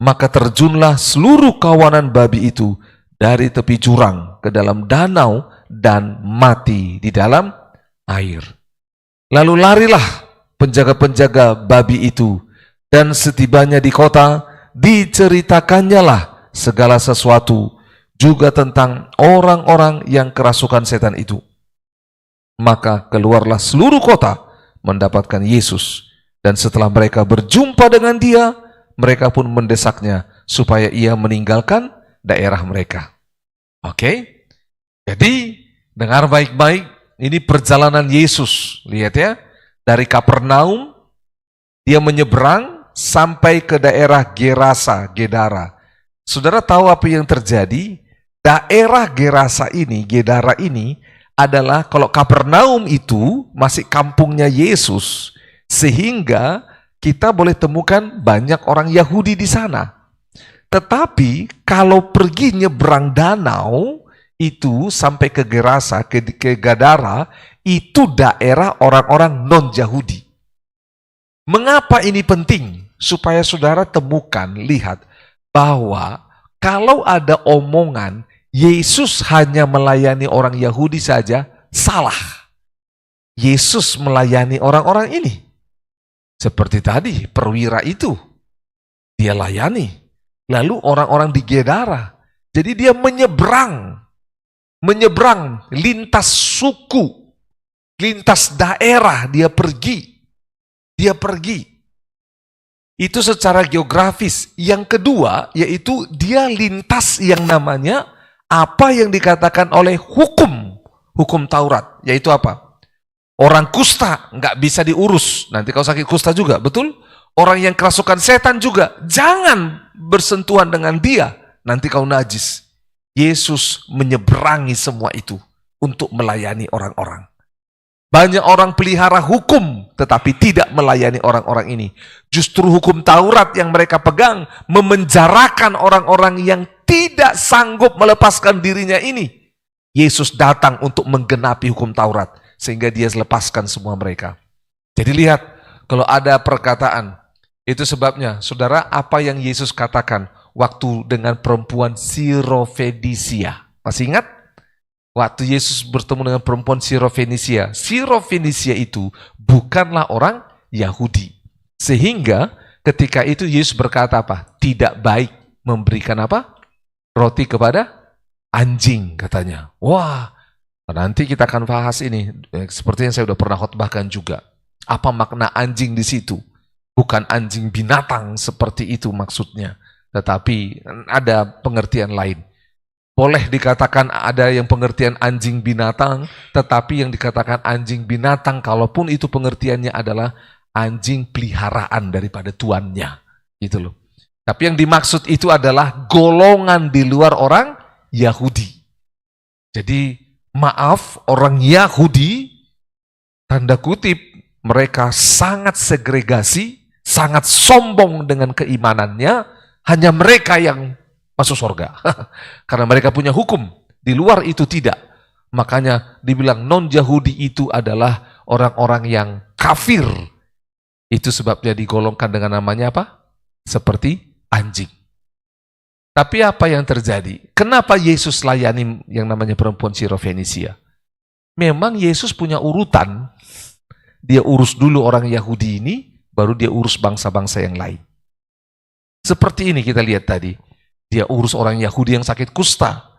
Maka terjunlah seluruh kawanan babi itu dari tepi jurang ke dalam danau dan mati di dalam air. Lalu larilah penjaga-penjaga babi itu, dan setibanya di kota, diceritakannya lah segala sesuatu, juga tentang orang-orang yang kerasukan setan itu. Maka keluarlah seluruh kota mendapatkan Yesus, dan setelah mereka berjumpa dengan dia, mereka pun mendesaknya supaya ia meninggalkan daerah mereka. Oke? Jadi, dengar baik-baik, ini perjalanan Yesus. Lihat ya. Dari Kapernaum, dia menyeberang sampai ke daerah Gerasa, Gedara. Saudara tahu apa yang terjadi? Daerah Gerasa ini, Gedara ini, adalah kalau Kapernaum itu masih kampungnya Yesus. Sehingga kita boleh temukan banyak orang Yahudi di sana. Tetapi kalau pergi nyeberang danau, itu sampai ke Gerasa, ke Gadara, itu daerah orang-orang non-Yahudi. Mengapa ini penting? Supaya saudara temukan, lihat, bahwa kalau ada omongan, Yesus hanya melayani orang Yahudi saja, salah. Yesus melayani orang-orang ini. Seperti tadi, perwira itu, dia layani. Lalu orang-orang di Gedara. Jadi dia menyeberang lintas suku, lintas daerah, dia pergi. Itu secara geografis. Yang kedua, yaitu dia lintas yang namanya apa yang dikatakan oleh hukum Taurat, yaitu apa? Orang kusta nggak bisa diurus, nanti kau sakit kusta juga, betul? Orang yang kerasukan setan juga, jangan bersentuhan dengan dia, nanti kau najis. Yesus menyeberangi semua itu untuk melayani orang-orang. Banyak orang pelihara hukum tetapi tidak melayani orang-orang ini. Justru hukum Taurat yang mereka pegang memenjarakan orang-orang yang tidak sanggup melepaskan dirinya ini. Yesus datang untuk menggenapi hukum Taurat sehingga dia lepaskan semua mereka. Jadi lihat, kalau ada perkataan, itu sebabnya, saudara, apa yang Yesus katakan waktu dengan perempuan Sirofenisia. Masih ingat? Waktu Yesus bertemu dengan perempuan Sirofenisia. Sirofenisia itu bukanlah orang Yahudi. Sehingga ketika itu Yesus berkata apa? Tidak baik memberikan apa? Roti kepada anjing, katanya. Wah, nanti kita akan bahas ini. Seperti yang saya sudah pernah khotbahkan juga. Apa makna anjing di situ? Bukan anjing binatang seperti itu maksudnya. Tetapi ada pengertian lain. Boleh dikatakan ada yang pengertian anjing binatang, tetapi yang dikatakan anjing binatang, kalaupun itu pengertiannya adalah anjing peliharaan daripada tuannya. Gitu loh. Tapi yang dimaksud itu adalah golongan di luar orang Yahudi. Jadi maaf, orang Yahudi, tanda kutip, mereka sangat segregasi, sangat sombong dengan keimanannya, hanya mereka yang masuk surga. Karena mereka punya hukum, di luar itu tidak. Makanya dibilang non-Yahudi itu adalah orang-orang yang kafir. Itu sebabnya digolongkan dengan namanya apa? Seperti anjing. Tapi apa yang terjadi? Kenapa Yesus layani yang namanya perempuan Sirofenisia? Memang Yesus punya urutan. Dia urus dulu orang Yahudi ini, baru dia urus bangsa-bangsa yang lain. Seperti ini kita lihat tadi. Dia urus orang Yahudi yang sakit kusta.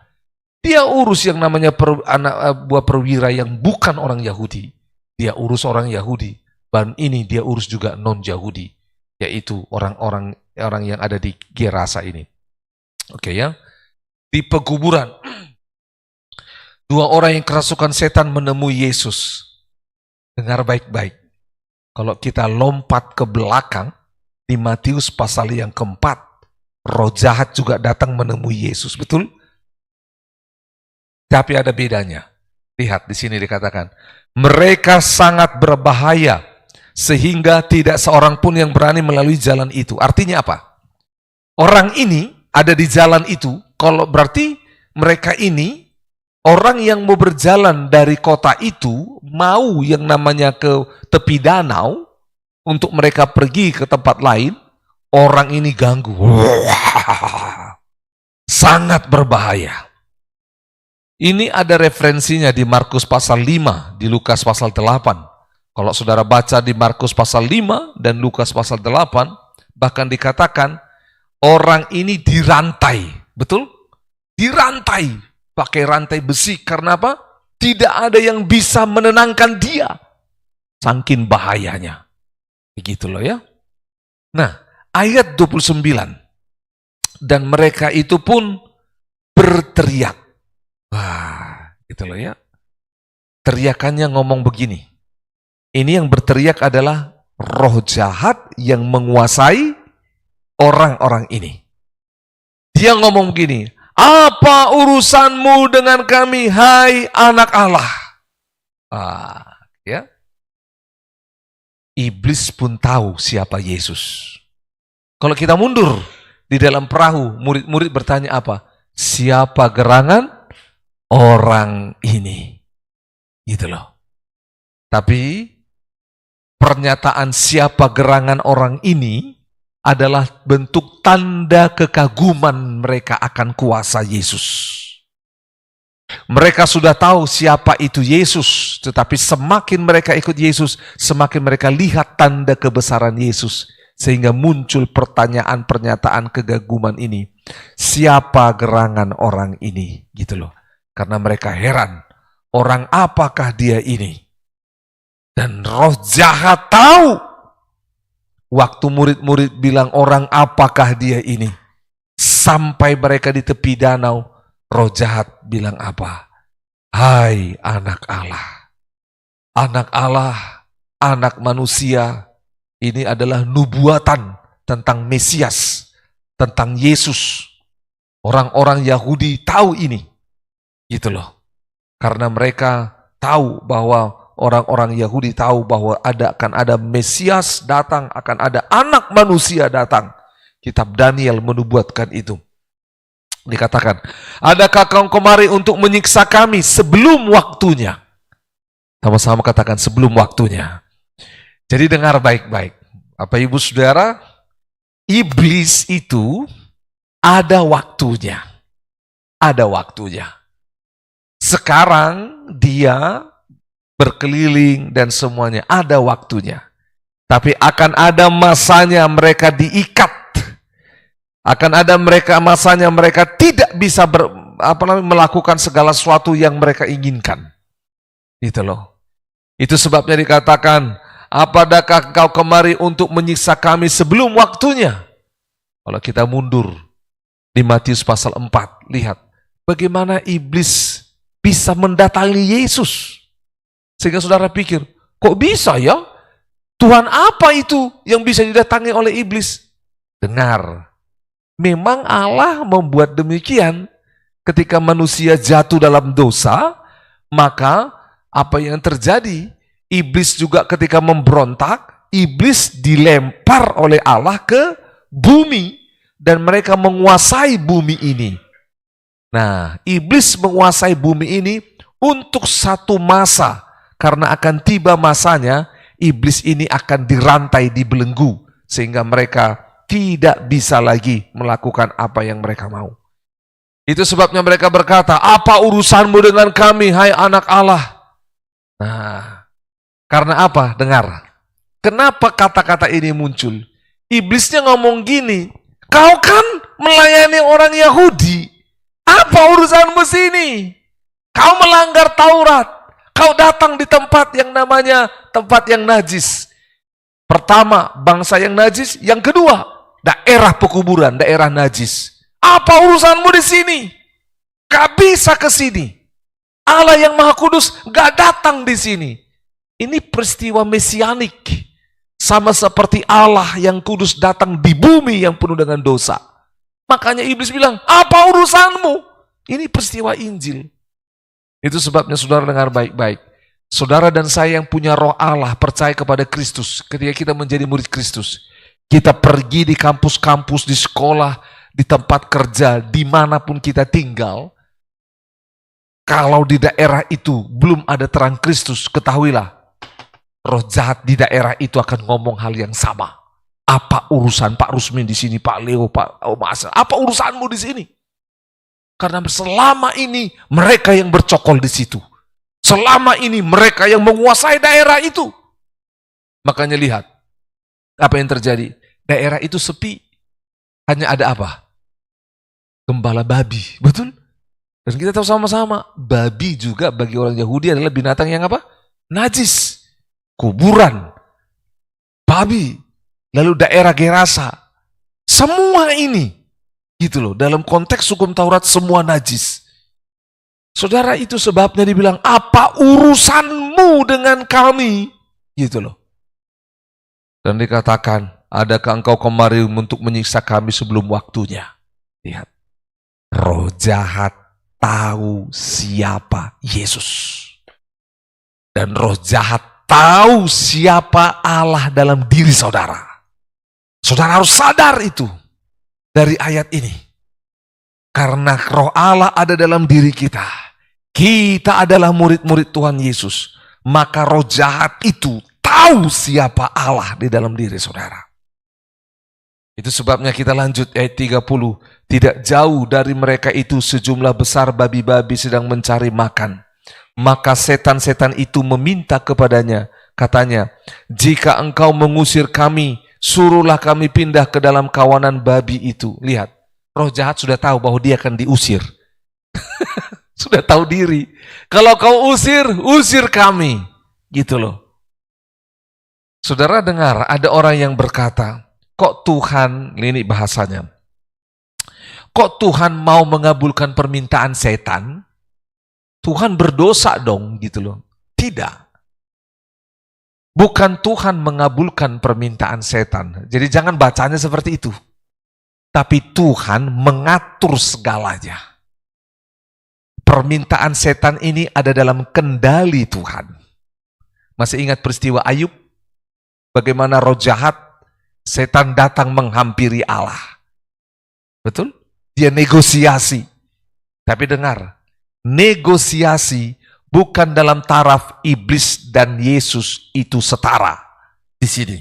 Dia urus yang namanya buah perwira yang bukan orang Yahudi. Dia urus orang Yahudi. Dan ini dia urus juga non-Yahudi. Yaitu orang-orang yang ada di Gerasa ini. Oke ya. Di pekuburan. Dua orang yang kerasukan setan menemui Yesus. Dengar baik-baik. Kalau kita lompat ke belakang, di Matius pasal yang keempat, roh jahat juga datang menemui Yesus, betul? Tapi ada bedanya. Lihat di sini dikatakan, mereka sangat berbahaya sehingga tidak seorang pun yang berani melalui jalan itu. Artinya apa? Orang ini ada di jalan itu, kalau berarti mereka ini orang yang mau berjalan dari kota itu, mau yang namanya ke tepi danau untuk mereka pergi ke tempat lain. Orang ini ganggu. Sangat berbahaya. Ini ada referensinya di Markus pasal 5, di Lukas pasal 8. Kalau saudara baca di Markus pasal 5 dan Lukas pasal 8, bahkan dikatakan orang ini dirantai. Betul? Dirantai. Pakai rantai besi. Karena apa? Tidak ada yang bisa menenangkan dia. Saking bahayanya. Begitu loh ya. Nah, ayat 29, dan mereka itu pun berteriak. Wah, gitu loh ya. Teriakannya ngomong begini. Ini yang berteriak adalah roh jahat yang menguasai orang-orang ini. Dia ngomong begini, apa urusanmu dengan kami, hai anak Allah? Ya. Iblis pun tahu siapa Yesus. Kalau kita mundur di dalam perahu, murid-murid bertanya apa? Siapa gerangan orang ini? Gitu loh. Tapi pernyataan siapa gerangan orang ini adalah bentuk tanda kekaguman mereka akan kuasa Yesus. Mereka sudah tahu siapa itu Yesus, tetapi semakin mereka ikut Yesus, semakin mereka lihat tanda kebesaran Yesus. Sehingga muncul pertanyaan, pernyataan kegaguman ini. Siapa gerangan orang ini? Gitu loh. Karena mereka heran. Orang apakah dia ini? Dan roh jahat tahu. Waktu murid-murid bilang orang apakah dia ini? Sampai mereka di tepi danau. Roh jahat bilang apa? Hai anak Allah. Anak Allah, anak manusia. Ini adalah nubuatan tentang Mesias, tentang Yesus. Orang-orang Yahudi tahu ini. Gitu loh. Karena mereka tahu bahwa orang-orang Yahudi tahu bahwa akan ada Mesias datang, akan ada anak manusia datang. Kitab Daniel menubuatkan itu. Dikatakan, adakah kau kemari untuk menyiksa kami sebelum waktunya? Sama-sama katakan sebelum waktunya. Jadi dengar baik-baik. Bapak Ibu Saudara, iblis itu ada waktunya. Ada waktunya. Sekarang dia berkeliling dan semuanya ada waktunya. Tapi akan ada masanya mereka diikat. Akan ada masanya mereka tidak bisa melakukan segala sesuatu yang mereka inginkan. Gitu loh. Itu sebabnya dikatakan, apakah engkau kemari untuk menyiksa kami sebelum waktunya? Kalau kita mundur di Matius pasal 4, lihat bagaimana iblis bisa mendatangi Yesus. Sehingga saudara pikir, kok bisa ya? Tuhan apa itu yang bisa didatangi oleh iblis? Dengar, memang Allah membuat demikian. Ketika manusia jatuh dalam dosa, maka apa yang terjadi? Iblis juga ketika memberontak, iblis dilempar oleh Allah ke bumi. Dan mereka menguasai bumi ini. Nah, iblis menguasai bumi ini untuk satu masa. Karena akan tiba masanya, iblis ini akan dirantai, dibelenggu. Sehingga mereka tidak bisa lagi melakukan apa yang mereka mau. Itu sebabnya mereka berkata, apa urusanmu dengan kami, hai anak Allah? Nah, karena apa? Dengar. Kenapa kata-kata ini muncul? Iblisnya ngomong gini, kau kan melayani orang Yahudi. Apa urusanmu sini? Kau melanggar Taurat. Kau datang di tempat yang namanya tempat yang najis. Pertama, bangsa yang najis. Yang kedua, daerah pekuburan, daerah najis. Apa urusanmu di sini? Gak bisa ke sini. Allah yang Maha Kudus gak datang di sini. Ini peristiwa mesianik. Sama seperti Allah yang kudus datang di bumi yang penuh dengan dosa. Makanya iblis bilang, apa urusanmu? Ini peristiwa Injil. Itu sebabnya saudara dengar baik-baik. Saudara dan saya yang punya roh Allah, percaya kepada Kristus. Ketika kita menjadi murid Kristus, kita pergi di kampus-kampus, di sekolah, di tempat kerja, dimanapun kita tinggal. Kalau di daerah itu belum ada terang Kristus, ketahuilah, roh jahat di daerah itu akan ngomong hal yang sama. Apa urusan Pak Rusmin di sini, Pak Leo, Pak Mas? Apa urusanmu di sini? Karena selama ini mereka yang bercokol di situ. Selama ini mereka yang menguasai daerah itu. Makanya lihat apa yang terjadi. Daerah itu sepi. Hanya ada apa? Gembala babi, betul? Dan kita tahu sama-sama, babi juga bagi orang Yahudi adalah binatang yang apa? Najis. Kuburan, babi, lalu daerah Gerasa, semua ini, gitu loh, dalam konteks hukum Taurat semua najis. Saudara, itu sebabnya dibilang, apa urusanmu dengan kami? Gitu loh. Dan dikatakan, adakah engkau kemari untuk menyiksa kami sebelum waktunya? Lihat, roh jahat tahu siapa Yesus. Dan roh jahat tahu siapa Allah dalam diri saudara. Saudara harus sadar itu dari ayat ini. Karena roh Allah ada dalam diri kita. Kita adalah murid-murid Tuhan Yesus. Maka roh jahat itu tahu siapa Allah di dalam diri saudara. Itu sebabnya kita lanjut ayat 30. Tidak jauh dari mereka itu sejumlah besar babi-babi sedang mencari makan. Maka setan-setan itu meminta kepadanya, katanya, jika engkau mengusir kami, suruhlah kami pindah ke dalam kawanan babi itu. Lihat, roh jahat sudah tahu bahwa dia akan diusir. Sudah tahu diri. Kalau kau usir kami. Gitu loh. Saudara dengar, ada orang yang berkata, kok Tuhan, ini bahasanya, kok Tuhan mau mengabulkan permintaan setan? Tuhan berdosa dong, gitu loh. Tidak. Bukan Tuhan mengabulkan permintaan setan. Jadi jangan bacanya seperti itu. Tapi Tuhan mengatur segalanya. Permintaan setan ini ada dalam kendali Tuhan. Masih ingat peristiwa Ayub? Bagaimana roh jahat, setan datang menghampiri Allah. Betul? Dia negosiasi. Tapi dengar, negosiasi bukan dalam taraf iblis dan Yesus itu setara di sini.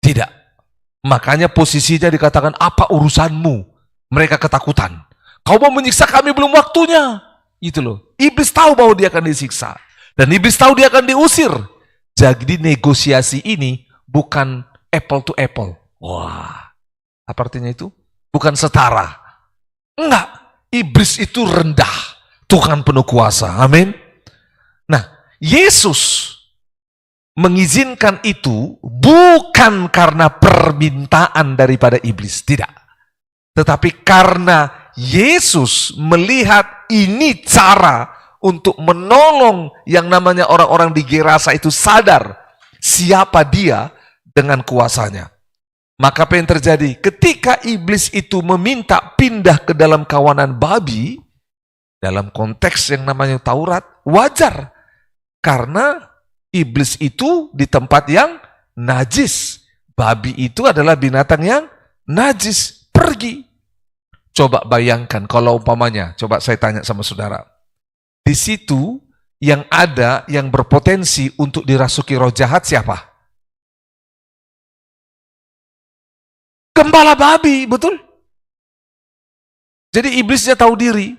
Tidak. Makanya posisinya dikatakan, apa urusanmu? Mereka ketakutan. Kau mau menyiksa kami belum waktunya. Itu loh. Iblis tahu bahwa dia akan disiksa. Dan iblis tahu dia akan diusir. Jadi negosiasi ini bukan apple to apple. Wah, apa artinya itu? Bukan setara. Enggak, iblis itu rendah. Tuhan penuh kuasa, amin. Nah, Yesus mengizinkan itu bukan karena permintaan daripada iblis, tidak. Tetapi karena Yesus melihat ini cara untuk menolong yang namanya orang-orang di Gerasa itu sadar siapa dia dengan kuasanya. Maka apa yang terjadi? Ketika iblis itu meminta pindah ke dalam kawanan babi, dalam konteks yang namanya Taurat, wajar. Karena iblis itu di tempat yang najis. Babi itu adalah binatang yang najis. Pergi. Coba bayangkan kalau umpamanya, coba saya tanya sama saudara. Di situ yang ada yang berpotensi untuk dirasuki roh jahat siapa? Gembala babi, betul? Jadi iblisnya tahu diri.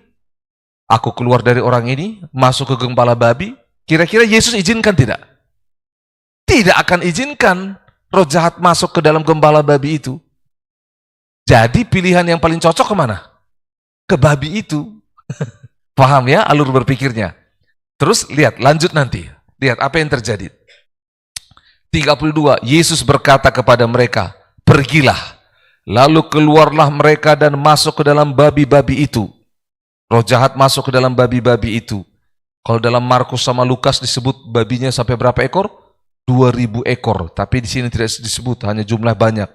Aku keluar dari orang ini, masuk ke gembala babi. Kira-kira Yesus izinkan tidak? Tidak akan izinkan roh jahat masuk ke dalam gembala babi itu. Jadi pilihan yang paling cocok kemana? Ke babi itu. Paham ya alur berpikirnya? Terus lihat, lanjut nanti. Lihat apa yang terjadi. 32, Yesus berkata kepada mereka, pergilah. Lalu keluarlah mereka dan masuk ke dalam babi-babi itu. Roh jahat masuk ke dalam babi-babi itu. Kalau dalam Markus sama Lukas disebut babinya sampai berapa ekor? 2000 ekor. Tapi di sini tidak disebut, hanya jumlah banyak.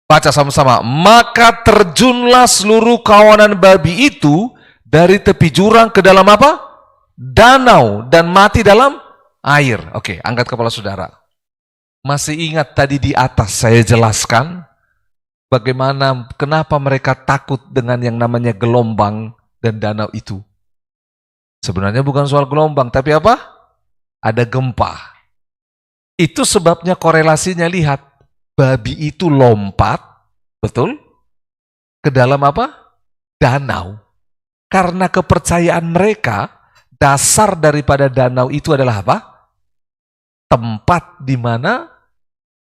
Baca sama-sama. Maka terjunlah seluruh kawanan babi itu dari tepi jurang ke dalam apa? Danau, dan mati dalam air. Oke, angkat kepala saudara. Masih ingat tadi di atas saya jelaskan bagaimana, kenapa mereka takut dengan yang namanya gelombang dan danau itu. Sebenarnya bukan soal gelombang, tapi apa? Ada gempa. Itu sebabnya korelasinya, lihat. Babi itu lompat, betul? Ke dalam apa? Danau. Karena kepercayaan mereka, dasar daripada danau itu adalah apa? Tempat di mana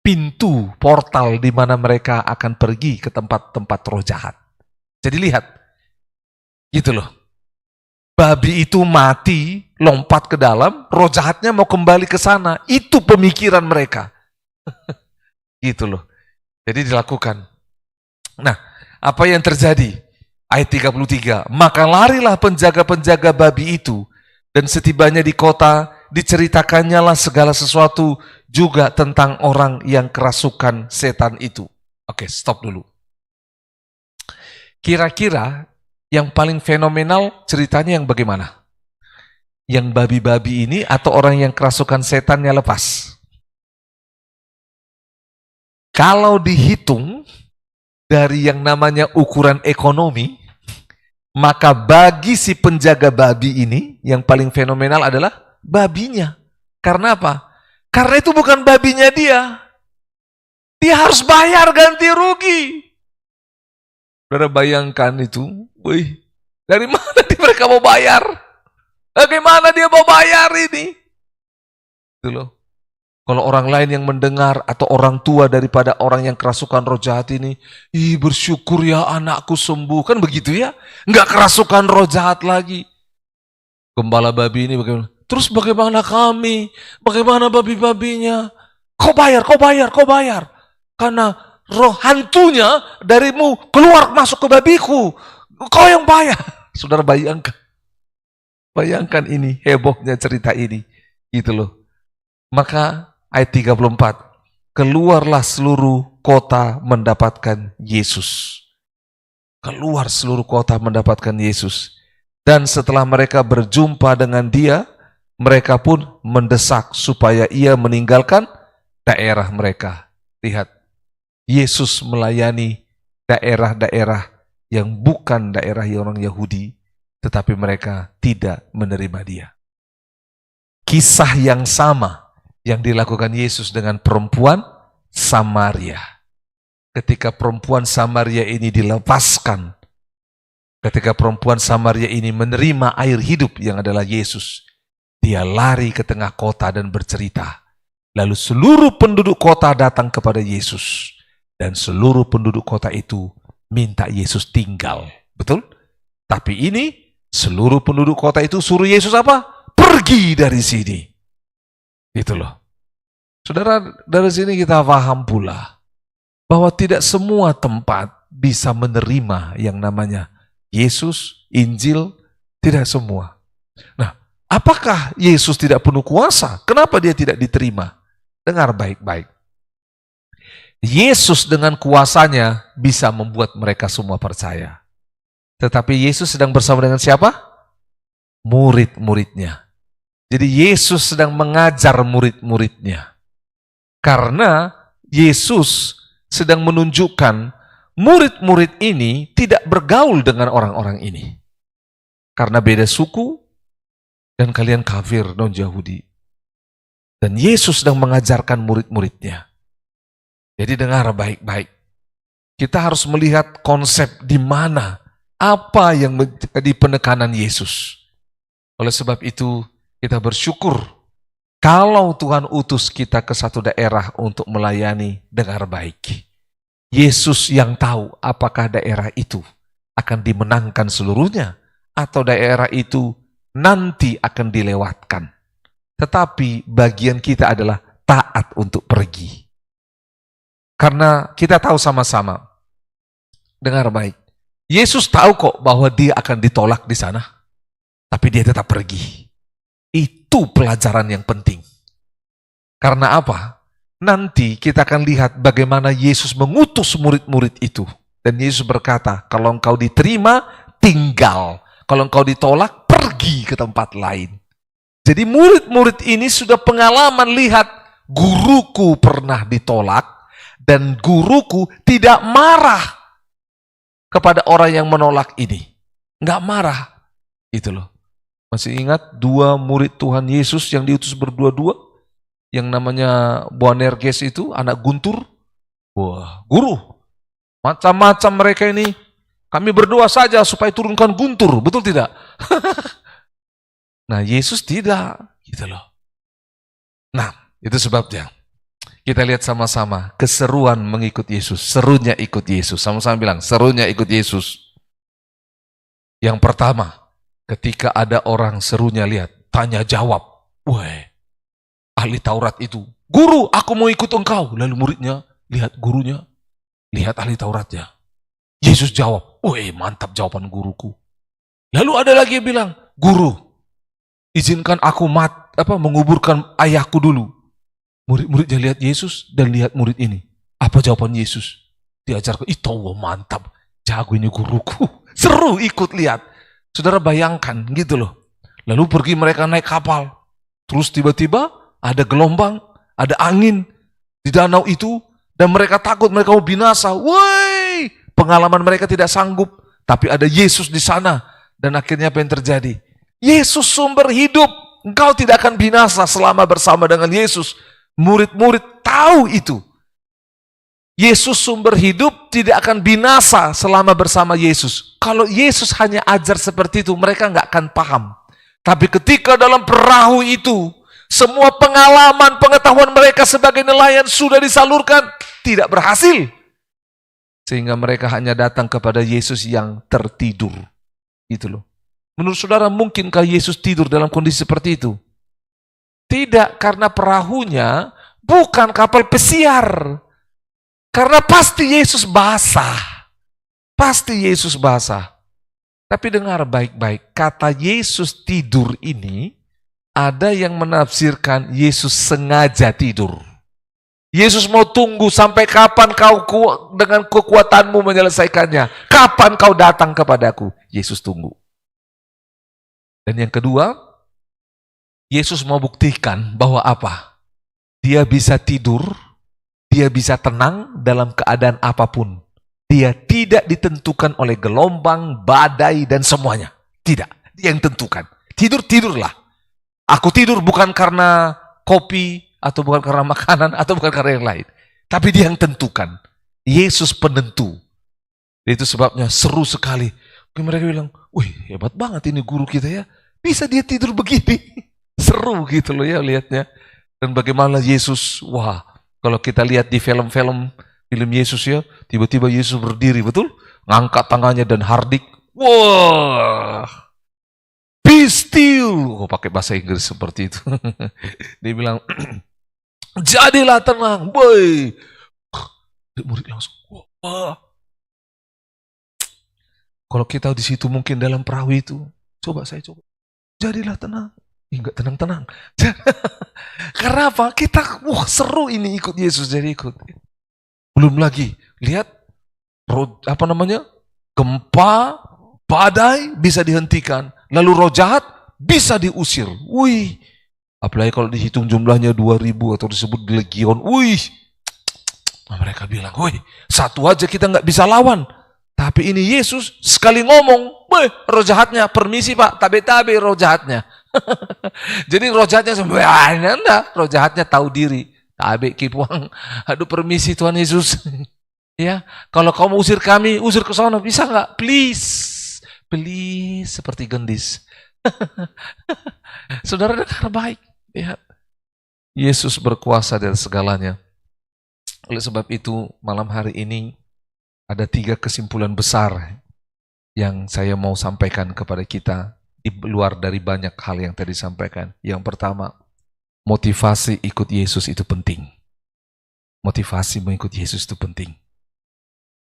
pintu, portal di mana mereka akan pergi ke tempat-tempat roh jahat. Jadi lihat, gitu loh. Babi itu mati, lompat ke dalam, roh jahatnya mau kembali ke sana. Itu pemikiran mereka. Gitu loh. Jadi dilakukan. Nah, apa yang terjadi? Ayat 33, maka larilah penjaga-penjaga babi itu, dan setibanya di kota, diceritakannya lah segala sesuatu juga tentang orang yang kerasukan setan itu. Oke, stop dulu. Kira-kira yang paling fenomenal ceritanya yang bagaimana? Yang babi-babi ini atau orang yang kerasukan setannya lepas? Kalau dihitung dari yang namanya ukuran ekonomi, maka bagi si penjaga babi ini, yang paling fenomenal adalah babinya. Karena apa? Karena itu bukan babinya dia. Dia harus bayar ganti rugi. Saudara bayangkan itu, wih, dari mana mereka mau bayar? Bagaimana dia mau bayar ini? Itu loh. Kalau orang lain yang mendengar atau orang tua daripada orang yang kerasukan roh jahat ini, ih bersyukur ya anakku sembuh. Kan begitu ya? Nggak kerasukan roh jahat lagi. Gembala babi ini bagaimana? Terus bagaimana kami? Bagaimana babi-babinya? Kau bayar, kau bayar, kau bayar. Karena roh hantunya darimu keluar masuk ke babiku. Kau yang bayar. Saudara bayangkan. Bayangkan ini, hebohnya cerita ini. Gitu loh. Maka ayat 34, keluarlah seluruh kota mendapatkan Yesus. Keluar seluruh kota mendapatkan Yesus. Dan setelah mereka berjumpa dengan dia, mereka pun mendesak supaya ia meninggalkan daerah mereka. Lihat, Yesus melayani daerah-daerah yang bukan daerah orang Yahudi, tetapi mereka tidak menerima dia. Kisah yang sama yang dilakukan Yesus dengan perempuan Samaria. Ketika perempuan Samaria ini dilepaskan Ketika perempuan Samaria ini menerima air hidup yang adalah Yesus, dia lari ke tengah kota dan bercerita. Lalu seluruh penduduk kota datang kepada Yesus. Dan seluruh penduduk kota itu minta Yesus tinggal. Betul? Tapi ini seluruh penduduk kota itu suruh Yesus apa? Pergi dari sini. Itu loh. Saudara, dari sini kita paham pula bahwa tidak semua tempat bisa menerima yang namanya Yesus, Injil, tidak semua. Nah, apakah Yesus tidak penuh kuasa? Kenapa dia tidak diterima? Dengar baik-baik. Yesus dengan kuasanya bisa membuat mereka semua percaya. Tetapi Yesus sedang bersama dengan siapa? Murid-muridnya. Jadi Yesus sedang mengajar murid-muridnya. Karena Yesus sedang menunjukkan murid-murid ini tidak bergaul dengan orang-orang ini. Karena beda suku dan kalian kafir non-Yahudi. Dan Yesus sedang mengajarkan murid-muridnya. Jadi dengar baik-baik. Kita harus melihat konsep di mana, apa yang menjadi penekanan Yesus. Oleh sebab itu, kita bersyukur kalau Tuhan utus kita ke satu daerah untuk melayani, dengar baik. Yesus yang tahu apakah daerah itu akan dimenangkan seluruhnya atau daerah itu nanti akan dilewatkan. Tetapi bagian kita adalah taat untuk pergi. Karena kita tahu sama-sama, dengar baik, Yesus tahu kok bahwa dia akan ditolak di sana, tapi dia tetap pergi. Itu pelajaran yang penting. Karena apa? Nanti kita akan lihat bagaimana Yesus mengutus murid-murid itu. Dan Yesus berkata, kalau engkau diterima, tinggal. Kalau engkau ditolak, pergi ke tempat lain. Jadi murid-murid ini sudah pengalaman lihat, guruku pernah ditolak, dan guruku tidak marah kepada orang yang menolak ini. Nggak marah. Itu loh. Masih ingat dua murid Tuhan Yesus yang diutus berdua-dua? Yang namanya Boanerges itu, anak Guntur. Wah, guru. Macam-macam mereka ini. Kami berdoa saja supaya turunkan guntur. Betul tidak? Nah, Yesus tidak. Gitu loh. Nah, itu sebabnya. Kita lihat sama-sama keseruan mengikut Yesus. Serunya ikut Yesus. Sama-sama bilang, serunya ikut Yesus. Yang pertama, ketika ada orang serunya lihat, tanya jawab. Wah, ahli Taurat itu, guru, aku mau ikut engkau. Lalu muridnya, lihat gurunya, lihat ahli Tauratnya. Yesus jawab, weh mantap jawaban guruku. Lalu ada lagi yang bilang, guru, izinkan aku menguburkan ayahku dulu. Murid-muridnya lihat Yesus dan lihat murid ini. Apa jawaban Yesus? Diajarkan, itu mantap, jago ini guruku. Seru ikut lihat. Saudara bayangkan gitu loh. Lalu pergi mereka naik kapal. Terus tiba-tiba ada gelombang, ada angin di danau itu, dan mereka takut, mereka mau binasa. Woi, pengalaman mereka tidak sanggup, tapi ada Yesus di sana. Dan akhirnya apa yang terjadi? Yesus sumber hidup. Engkau tidak akan binasa selama bersama dengan Yesus. Murid-murid tahu itu. Yesus sumber hidup tidak akan binasa selama bersama Yesus. Kalau Yesus hanya ajar seperti itu, mereka nggak akan paham. Tapi ketika dalam perahu itu, semua pengalaman, pengetahuan mereka sebagai nelayan sudah disalurkan, tidak berhasil. Sehingga mereka hanya datang kepada Yesus yang tertidur. Gitu loh. Menurut saudara, mungkinkah Yesus tidur dalam kondisi seperti itu? Tidak, karena perahunya bukan kapal pesiar. Karena pasti Yesus basah. Pasti Yesus basah. Tapi dengar baik-baik, kata Yesus tidur ini, ada yang menafsirkan Yesus sengaja tidur. Yesus mau tunggu sampai kapan kau dengan kekuatanmu menyelesaikannya. Kapan kau datang kepadaku? Yesus tunggu. Dan yang kedua, Yesus mau buktikan bahwa apa? Dia bisa tidur, dia bisa tenang dalam keadaan apapun. Dia tidak ditentukan oleh gelombang, badai, dan semuanya. Tidak, dia yang tentukan. Tidurlah. Aku tidur bukan karena kopi, atau bukan karena makanan, atau bukan karena yang lain. Tapi dia yang tentukan. Yesus penentu. Itu sebabnya seru sekali. Mereka bilang, wih hebat banget ini guru kita ya. Bisa dia tidur begini. Seru gitu loh ya lihatnya. Dan bagaimana Yesus, wah kalau kita lihat di film Yesus ya, tiba-tiba Yesus berdiri, betul? Ngangkat tangannya dan hardik. Wah, be still. Oh, pakai bahasa Inggris seperti itu. Dia bilang, jadilah tenang, boy. Murid langsung, wah. Kalau kita di situ mungkin dalam perahu itu, saya coba. Jadilah tenang. Enggak tenang-tenang. Karena apa? Kita, seru ini ikut Yesus, jadi ikut. Belum lagi, lihat, gempa, badai bisa dihentikan. Lalu roh jahat bisa diusir. Wih, apalagi kalau dihitung jumlahnya 2.000 atau disebut legion. Wih, mereka bilang, wih, satu aja kita nggak bisa lawan. Tapi ini Yesus sekali ngomong, wih, roh jahatnya, permisi Pak, tabe-tabe roh jahatnya. Jadi roh jahatnya enggak, roh jahatnya tahu diri. Tabe kipuang, aduh permisi Tuhan Yesus. Ya, kalau kamu usir kami, usir ke sana, bisa nggak? Please, seperti gendis. Saudara dengar baik, ya. Yesus berkuasa dari segalanya. Oleh sebab itu, malam hari ini ada 3 kesimpulan besar yang saya mau sampaikan kepada kita di luar dari banyak hal yang tadi disampaikan. Yang pertama, motivasi ikut Yesus itu penting. Motivasi mengikut Yesus itu penting.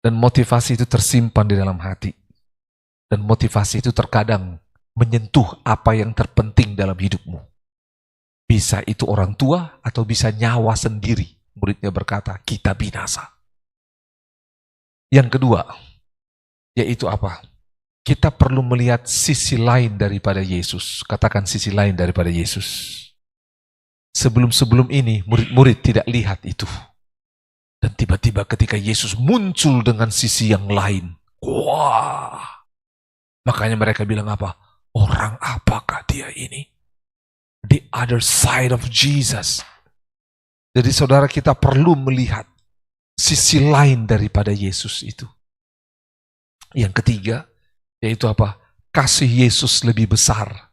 Dan motivasi itu tersimpan di dalam hati. Dan motivasi itu terkadang menyentuh apa yang terpenting dalam hidupmu. Bisa itu orang tua atau bisa nyawa sendiri. Muridnya berkata, kita binasa. Yang kedua, yaitu apa? Kita perlu melihat sisi lain daripada Yesus. Katakan sisi lain daripada Yesus. Sebelum ini, murid-murid tidak lihat itu. Dan tiba-tiba ketika Yesus muncul dengan sisi yang lain, wah! Makanya mereka bilang apa? Orang apakah dia ini? The other side of Jesus. Jadi saudara, kita perlu melihat sisi lain daripada Yesus itu. Yang ketiga, yaitu apa? Kasih Yesus lebih besar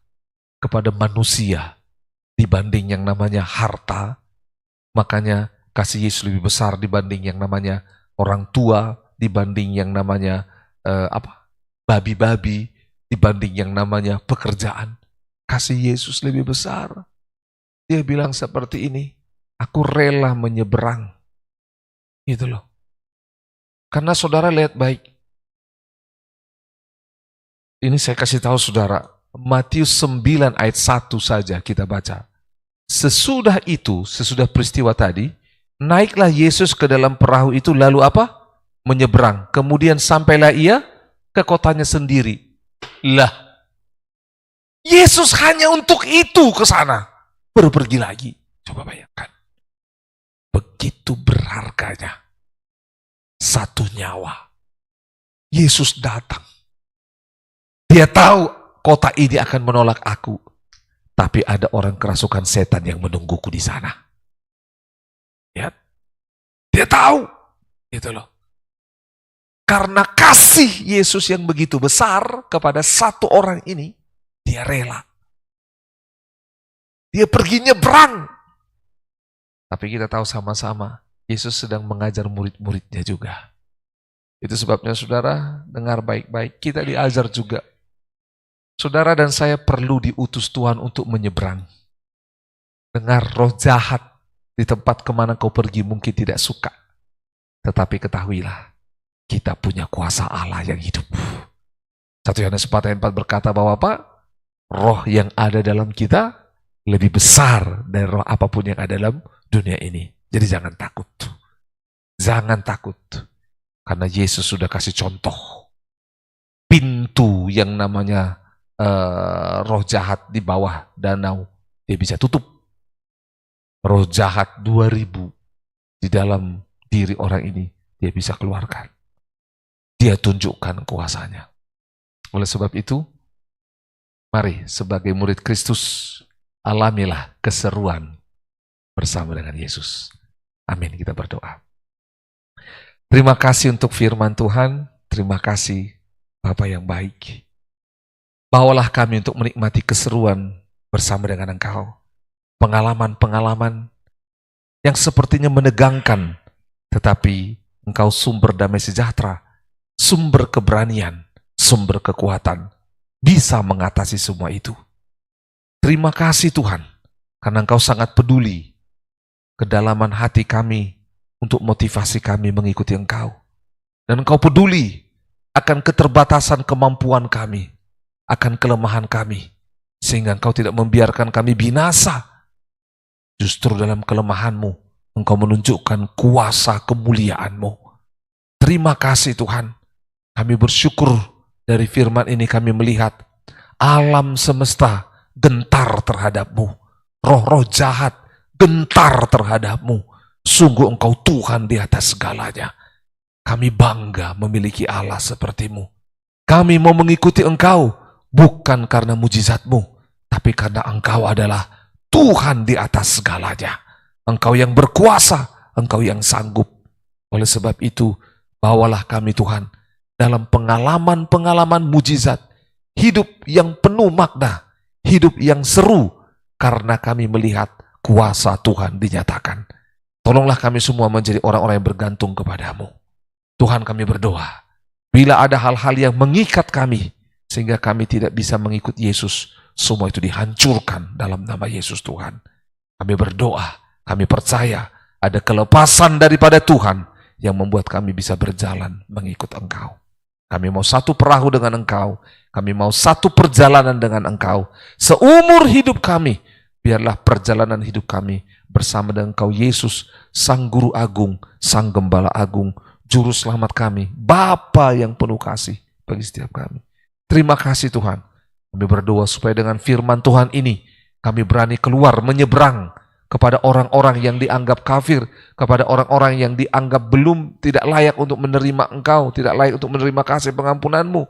kepada manusia dibanding yang namanya harta. Makanya kasih Yesus lebih besar dibanding yang namanya orang tua, dibanding yang namanya babi-babi, dibanding yang namanya pekerjaan. Kasih Yesus lebih besar. Dia bilang seperti ini, aku rela menyeberang. Gitu loh. Karena saudara lihat baik. Ini saya kasih tahu saudara, Matius 9 ayat 1 saja kita baca. Sesudah peristiwa tadi, naiklah Yesus ke dalam perahu itu lalu apa? Menyeberang. Kemudian sampailah ia ke kotanya sendiri. Lah, Yesus hanya untuk itu ke sana. Baru pergi lagi. Coba bayangkan. Begitu berharganya satu nyawa. Yesus datang. Dia tahu kota ini akan menolak aku. Tapi ada orang kerasukan setan yang menungguku di sana. Ya. Dia tahu. Gitu loh. Karena kasih Yesus yang begitu besar kepada satu orang ini, dia rela. Dia pergi nyebrang. Tapi kita tahu sama-sama, Yesus sedang mengajar murid-muridnya juga. Itu sebabnya saudara, dengar baik-baik, kita diajar juga. Saudara dan saya perlu diutus Tuhan untuk menyeberang. Dengar, roh jahat di tempat kemana kau pergi mungkin tidak suka. Tetapi ketahuilah, kita punya kuasa Allah yang hidup. 1 Yohanes 4 ayat 4 berkata bahwa apa? Roh yang ada dalam kita lebih besar dari roh apapun yang ada dalam dunia ini. Jadi jangan takut. Jangan takut. Karena Yesus sudah kasih contoh. Pintu yang namanya roh jahat di bawah danau, dia bisa tutup. Roh jahat 2000 di dalam diri orang ini, dia bisa keluarkan. Dia tunjukkan kuasanya. Oleh sebab itu, mari sebagai murid Kristus, alamilah keseruan bersama dengan Yesus. Amin, kita berdoa. Terima kasih untuk firman Tuhan. Terima kasih Bapa yang baik, bawalah kami untuk menikmati keseruan bersama dengan Engkau. Pengalaman-pengalaman yang sepertinya menegangkan, tetapi Engkau sumber damai sejahtera, sumber keberanian, sumber kekuatan, bisa mengatasi semua itu. Terima kasih Tuhan, karena Engkau sangat peduli kedalaman hati kami untuk motivasi kami mengikuti Engkau. Dan Engkau peduli akan keterbatasan kemampuan kami, akan kelemahan kami, sehingga Engkau tidak membiarkan kami binasa. Justru dalam kelemahan-Mu, Engkau menunjukkan kuasa kemuliaan-Mu. Terima kasih Tuhan. Kami bersyukur dari firman ini kami melihat alam semesta gentar terhadap-Mu. Roh-roh jahat gentar terhadap-Mu. Sungguh Engkau Tuhan di atas segalanya. Kami bangga memiliki Allah seperti-Mu. Kami mau mengikuti Engkau bukan karena mujizat-Mu, tapi karena Engkau adalah Tuhan di atas segalanya. Engkau yang berkuasa, Engkau yang sanggup. Oleh sebab itu, bawalah kami Tuhan dalam pengalaman-pengalaman mujizat, hidup yang penuh makna, hidup yang seru, karena kami melihat kuasa Tuhan dinyatakan. Tolonglah kami semua menjadi orang-orang yang bergantung kepada-Mu. Tuhan, kami berdoa, bila ada hal-hal yang mengikat kami, sehingga kami tidak bisa mengikut Yesus, semua itu dihancurkan dalam nama Yesus Tuhan. Kami berdoa, kami percaya ada kelepasan daripada Tuhan yang membuat kami bisa berjalan mengikut Engkau. Kami mau satu perahu dengan Engkau, kami mau satu perjalanan dengan Engkau. Seumur hidup kami, biarlah perjalanan hidup kami bersama dengan Engkau Yesus, Sang Guru Agung, Sang Gembala Agung, Juru Selamat kami, Bapa yang penuh kasih bagi setiap kami. Terima kasih Tuhan. Kami berdoa supaya dengan firman Tuhan ini, kami berani keluar menyeberang kepada orang-orang yang dianggap kafir, kepada orang-orang yang dianggap belum tidak layak untuk menerima Engkau, tidak layak untuk menerima kasih pengampunan-Mu.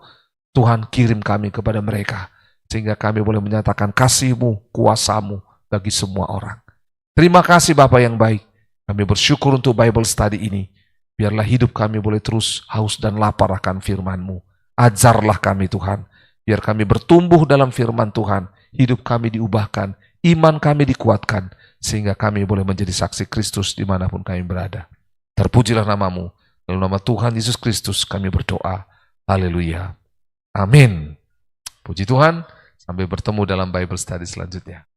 Tuhan, kirim kami kepada mereka, sehingga kami boleh menyatakan kasih-Mu, kuasa-Mu bagi semua orang. Terima kasih Bapa yang baik. Kami bersyukur untuk Bible study ini. Biarlah hidup kami boleh terus haus dan lapar akan firman-Mu. Ajarlah kami Tuhan, biar kami bertumbuh dalam firman Tuhan, hidup kami diubahkan, iman kami dikuatkan, sehingga kami boleh menjadi saksi Kristus dimanapun kami berada. Terpujilah nama-Mu, dalam nama Tuhan Yesus Kristus kami berdoa. Haleluya. Amin. Puji Tuhan, sampai bertemu dalam Bible study selanjutnya.